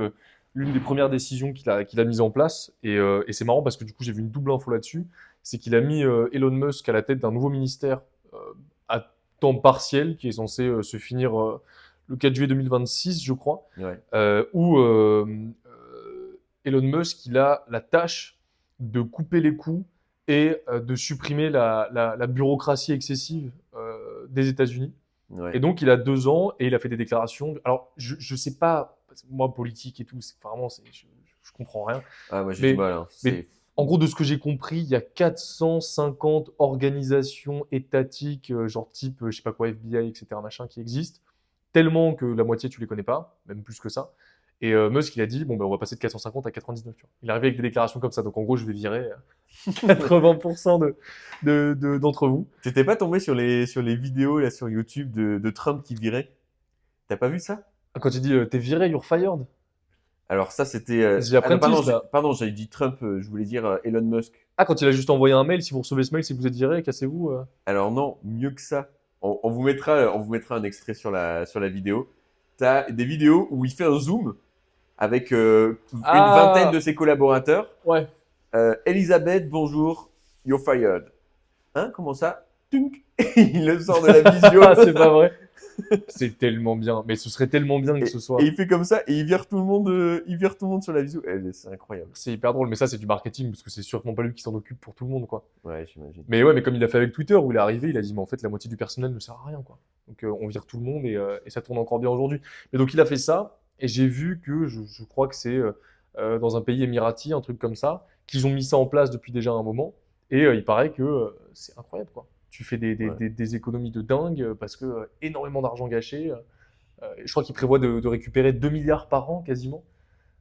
Speaker 2: L'une des premières décisions qu'il a mise en place. Et c'est marrant parce que du coup, j'ai vu une double info là-dessus. C'est qu'il a mis Elon Musk à la tête d'un nouveau ministère euh, à temps partiel qui est censé se finir le 4 juillet 2026, je crois.
Speaker 1: Ouais.
Speaker 2: Où Elon Musk, il a la tâche de couper les coûts et de supprimer la bureaucratie excessive des États-Unis.
Speaker 1: Ouais.
Speaker 2: Et donc, il a 2 ans et il a fait des déclarations. Alors, je sais pas, moi, politique et tout, vraiment, je comprends rien.
Speaker 1: Ah, moi j'ai
Speaker 2: Mais,
Speaker 1: du mal. Hein.
Speaker 2: mais en gros, de ce que j'ai compris, il y a 450 organisations étatiques, genre type, je sais pas quoi, FBI, etc., machin, qui existent. Tellement que la moitié, tu les connais pas, même plus que ça. Et Musk, il a dit, bon, ben, on va passer de 450 à 99. Tu vois. Il est arrivé avec des déclarations comme ça. Donc, en gros, je vais virer 80% d'entre vous.
Speaker 1: T'étais pas tombé sur les vidéos là sur YouTube de Trump qui virait? T'as pas vu ça?
Speaker 2: Quand il dit, t'es viré, you're fired.
Speaker 1: Alors ça c'était
Speaker 2: The
Speaker 1: ah non,
Speaker 2: Apprentice, là.
Speaker 1: pardon, j'avais dit Trump, je voulais dire Elon Musk.
Speaker 2: Ah, quand il a juste envoyé un mail, si vous recevez ce mail, c'est que vous êtes viré, cassez-vous.
Speaker 1: Alors non, mieux que ça. On vous mettra un extrait sur la vidéo. T'as des vidéos où il fait un zoom avec une vingtaine de ses collaborateurs.
Speaker 2: Ouais.
Speaker 1: Elisabeth, bonjour, you're fired. Hein, comment ça? Tunk. Il le sort de la visio.
Speaker 2: Ah, c'est pas vrai. C'est tellement bien. Mais ce serait tellement bien que ce soit.
Speaker 1: Et il fait comme ça et il vire tout le monde sur la visio. C'est incroyable.
Speaker 2: C'est hyper drôle, mais ça, c'est du marketing, parce que c'est sûrement pas lui qui s'en occupe pour tout le monde, quoi.
Speaker 1: Ouais, j'imagine.
Speaker 2: Mais ouais, mais comme il a fait avec Twitter, où il est arrivé, il a dit, mais en fait, la moitié du personnel ne sert à rien, quoi. Donc, on vire tout le monde et ça tourne encore bien aujourd'hui. Mais donc, il a fait ça, et j'ai vu que je crois que c'est dans un pays émirati, un truc comme ça, qu'ils ont mis ça en place depuis déjà un moment. Et il paraît que c'est incroyable, quoi. Tu fais
Speaker 1: Ouais.
Speaker 2: des économies de dingue parce que énormément d'argent gâché. Je crois qu'il prévoit de récupérer 2 milliards par an quasiment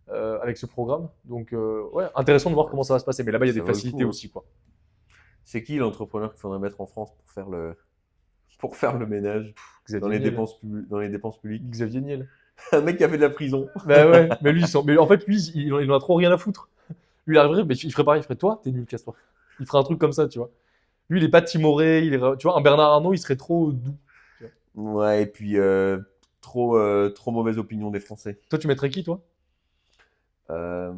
Speaker 2: avec ce programme. Donc, ouais, intéressant de voir comment ça va se passer. Mais là-bas, il y a
Speaker 1: Ça
Speaker 2: des
Speaker 1: vaut le
Speaker 2: facilités
Speaker 1: coup, hein.
Speaker 2: aussi, quoi.
Speaker 1: C'est qui l'entrepreneur qu'il faudrait mettre en France pour faire le ménage dans
Speaker 2: Xavier Niel.
Speaker 1: dans les dépenses publiques?
Speaker 2: Xavier Niel.
Speaker 1: Un mec qui a fait de la prison.
Speaker 2: Bah ouais, mais lui, mais en fait, lui, il en a trop rien à foutre. Lui, il arriverait, mais il ferait pareil, il ferait toi, t'es nul, casse-toi. Il ferait un truc comme ça, tu vois. Lui, il est pas timoré, tu vois, un Bernard Arnault, il serait trop doux. Tu vois.
Speaker 1: Ouais, et puis trop mauvaise opinion des Français.
Speaker 2: Toi, tu mettrais qui, toi?
Speaker 1: Euh,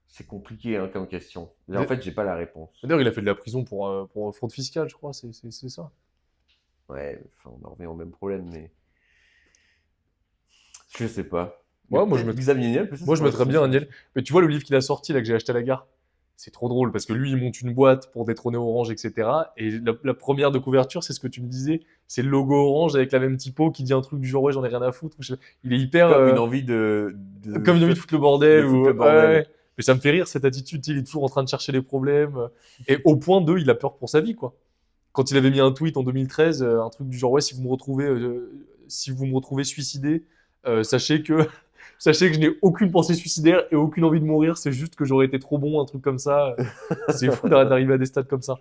Speaker 1: c'est compliqué hein, comme question. En
Speaker 2: D'ailleurs,
Speaker 1: fait, j'ai pas la réponse.
Speaker 2: il a fait de la prison pour fraude fiscale, je crois, c'est ça.
Speaker 1: Ouais, enfin, on en revient au même problème, mais je sais pas. Mais
Speaker 2: Ouais,
Speaker 1: peut-être Xavier Niel, peut-être ça
Speaker 2: moi, je
Speaker 1: pourrait être
Speaker 2: mettrais
Speaker 1: une
Speaker 2: bien un Niel.
Speaker 1: solution.
Speaker 2: Mais tu vois, le livre qu'il a sorti, là, que j'ai acheté à la gare, c'est trop drôle parce que lui, il monte une boîte pour détrôner Orange, etc. Et la première de couverture, c'est ce que tu me disais, c'est le logo Orange avec la même typo qui dit un truc du genre, ouais, j'en ai rien à foutre. Il est hyper,
Speaker 1: Comme une envie
Speaker 2: comme une envie de foutre le bordel.
Speaker 1: de foutre
Speaker 2: Ou,
Speaker 1: le bordel.
Speaker 2: ouais. Mais ça me fait rire, cette attitude. Il est toujours en train de chercher les problèmes. Et au point de, il a peur pour sa vie, quoi. Quand il avait mis un tweet en 2013, un truc du genre, ouais, si vous me retrouvez suicidé, sachez que sachez que je n'ai aucune pensée suicidaire et aucune envie de mourir, c'est juste que j'aurais été trop bon, un truc comme ça. C'est fou d'arriver à des stades comme ça.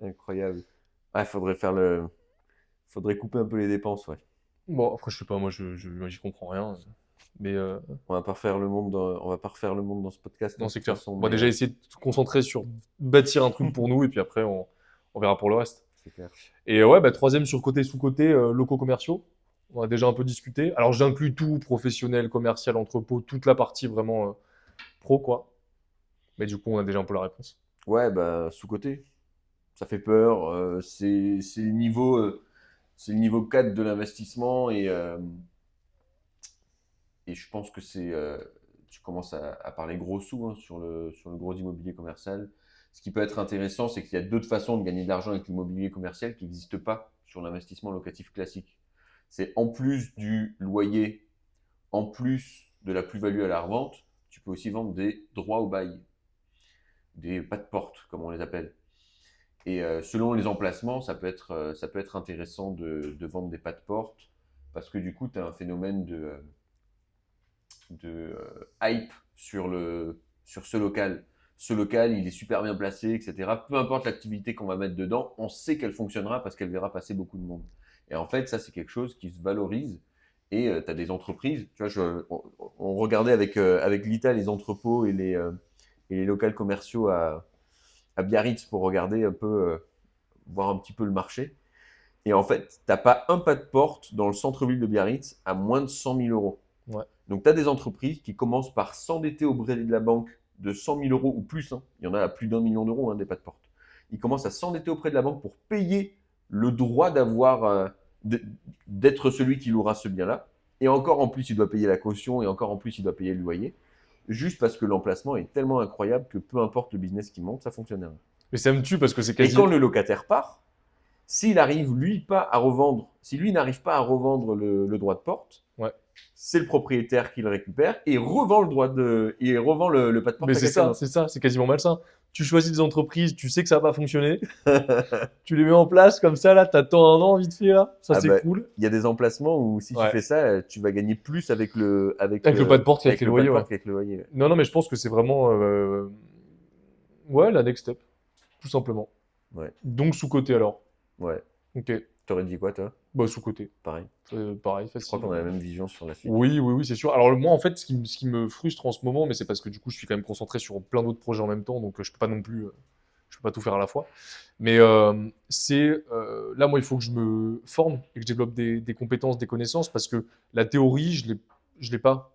Speaker 1: Incroyable. Ah, faudrait couper un peu les dépenses, ouais.
Speaker 2: Bon, après, je sais pas, moi, moi, j'y comprends rien. Mais
Speaker 1: On va pas refaire le monde dans ce podcast, hein,
Speaker 2: non,
Speaker 1: de
Speaker 2: c'est
Speaker 1: toute
Speaker 2: clair.
Speaker 1: façon,
Speaker 2: On va
Speaker 1: mais
Speaker 2: déjà essayer de se concentrer sur bâtir un truc pour nous et puis après, on verra pour le reste.
Speaker 1: c'est clair.
Speaker 2: Et ouais, bah, troisième sur côté sous-côté, locaux commerciaux. On a déjà un peu discuté. Alors, j'inclus tout, professionnel, commercial, entrepôt, toute la partie vraiment pro, quoi. Mais du coup, on a déjà un peu la réponse.
Speaker 1: Ouais, bah, sous-coté. Ça fait peur. C'est le niveau 4 de l'investissement et je pense que tu commences à parler gros sous hein, sur le gros immobilier commercial. Ce qui peut être intéressant, c'est qu'il y a d'autres façons de gagner de l'argent avec l'immobilier commercial qui n'existent pas sur l'investissement locatif classique. C'est en plus du loyer, en plus de la plus-value à la revente, tu peux aussi vendre des droits au bail, des pas de porte, comme on les appelle. Et selon les emplacements, ça peut être intéressant de vendre des pas de porte parce que du coup, tu as un phénomène hype sur ce local. Ce local, il est super bien placé, etc. Peu importe l'activité qu'on va mettre dedans, on sait qu'elle fonctionnera parce qu'elle verra passer beaucoup de monde. Et en fait, ça, c'est quelque chose qui se valorise. Et tu as des entreprises, tu vois, on regardait avec Lita les entrepôts et les locaux commerciaux à Biarritz pour regarder un peu, voir un petit peu le marché. Et en fait, t'as pas un pas de porte dans le centre-ville de Biarritz à moins de 100 000 euros.
Speaker 2: Ouais.
Speaker 1: Donc, tu as des entreprises qui commencent par s'endetter auprès de la banque de 100 000 euros ou plus. Hein. Il y en a à plus d'1 million d'euros, hein, des pas de porte. Ils commencent à s'endetter auprès de la banque pour payer le droit d'être celui qui louera ce bien-là. Et encore en plus, il doit payer la caution et encore en plus, il doit payer le loyer. Juste parce que l'emplacement est tellement incroyable que peu importe le business qui monte, ça fonctionnera.
Speaker 2: Mais ça me tue parce que c'est
Speaker 1: Et
Speaker 2: quasi.
Speaker 1: quand le locataire part, s'il arrive, lui, pas à revendre, si lui n'arrive pas à revendre le droit de porte,
Speaker 2: Ouais.
Speaker 1: c'est le propriétaire qui le récupère et revend le pas de porte
Speaker 2: Mais
Speaker 1: à quelqu'un d'autre.
Speaker 2: c'est quasiment malsain. Tu choisis des entreprises, tu sais que ça va pas fonctionner, tu les mets en place comme ça, là, t'attends un an vite fait, là, ça
Speaker 1: Ah
Speaker 2: c'est
Speaker 1: bah,
Speaker 2: cool.
Speaker 1: il y a des emplacements où si tu
Speaker 2: Ouais.
Speaker 1: fais ça, tu vas gagner plus avec
Speaker 2: Avec le pas de porte qu'avec les
Speaker 1: le pas de
Speaker 2: loyers, ouais.
Speaker 1: porte qu'avec le loyer. Ouais.
Speaker 2: Non, non, mais je pense que c'est vraiment, ouais, la next step, tout simplement.
Speaker 1: Ouais.
Speaker 2: Donc sous-côté alors.
Speaker 1: Ouais.
Speaker 2: Ok.
Speaker 1: T'aurais dit quoi, toi?
Speaker 2: Bah sous-côté.
Speaker 1: Pareil.
Speaker 2: Pareil,
Speaker 1: Je crois
Speaker 2: facile.
Speaker 1: qu'on a la même vision sur la suite.
Speaker 2: Oui, oui, oui, c'est sûr. Alors moi, en fait, ce qui me frustre en ce moment, mais c'est parce que du coup, je suis quand même concentré sur plein d'autres projets en même temps, donc je peux pas non plus, je peux pas tout faire à la fois. Mais là, moi, il faut que je me forme et que je développe des compétences, des connaissances, parce que la théorie, je l'ai pas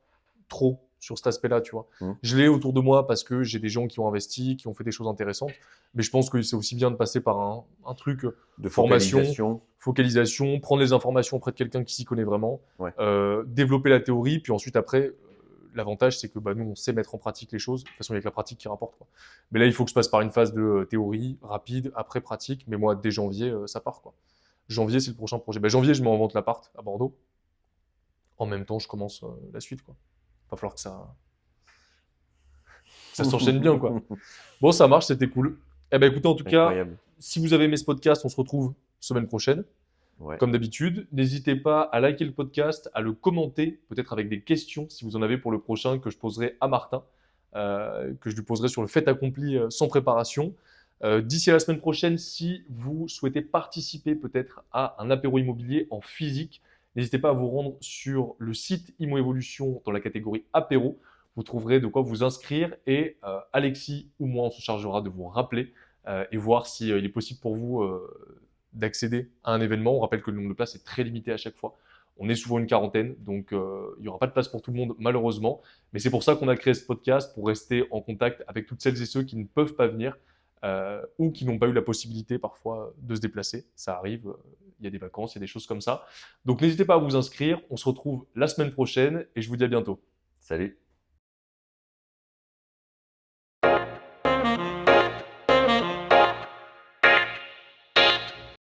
Speaker 2: trop. sur cet aspect-là, tu vois.
Speaker 1: Mmh.
Speaker 2: Je l'ai autour de moi parce que j'ai des gens qui ont investi, qui ont fait des choses intéressantes, mais je pense que c'est aussi bien de passer par un truc
Speaker 1: De
Speaker 2: formation,
Speaker 1: focalisation.
Speaker 2: prendre les informations auprès de quelqu'un qui s'y connaît vraiment,
Speaker 1: Ouais.
Speaker 2: développer la théorie, puis ensuite après, l'avantage c'est que bah, nous on sait mettre en pratique les choses. De toute façon, il y a que la pratique qui rapporte, quoi. Mais là, il faut que je passe par une phase de théorie rapide, après pratique. Mais moi, dès janvier, ça part, quoi. Janvier, c'est le prochain projet. Bah, janvier, je mets en vente l'appart à Bordeaux. En même temps, je commence la suite, quoi. Va falloir que ça s'enchaîne bien, quoi. Bon, ça marche, c'était cool. Eh ben, écoutez, en tout cas,
Speaker 1: Incroyable.
Speaker 2: si vous avez aimé ce podcast, on se retrouve semaine prochaine.
Speaker 1: Ouais.
Speaker 2: Comme d'habitude, n'hésitez pas à liker le podcast, à le commenter, peut-être avec des questions si vous en avez pour le prochain que je poserai à Martin, que je lui poserai sur le fait accompli sans préparation. D'ici à la semaine prochaine, si vous souhaitez participer peut-être à un apéro immobilier en physique, n'hésitez pas à vous rendre sur le site Imo Evolution dans la catégorie apéro. Vous trouverez de quoi vous inscrire et Alexis ou moi on se chargera de vous rappeler et voir s'il il est possible pour vous d'accéder à un événement. On rappelle que le nombre de places est très limité à chaque fois. On est souvent une quarantaine, donc il n'y aura pas de place pour tout le monde malheureusement. Mais c'est pour ça qu'on a créé ce podcast, pour rester en contact avec toutes celles et ceux qui ne peuvent pas venir ou qui n'ont pas eu la possibilité parfois de se déplacer. Ça arrive, il y a des vacances, il y a des choses comme ça. Donc n'hésitez pas à vous inscrire. On se retrouve la semaine prochaine et je vous dis à bientôt.
Speaker 1: Salut.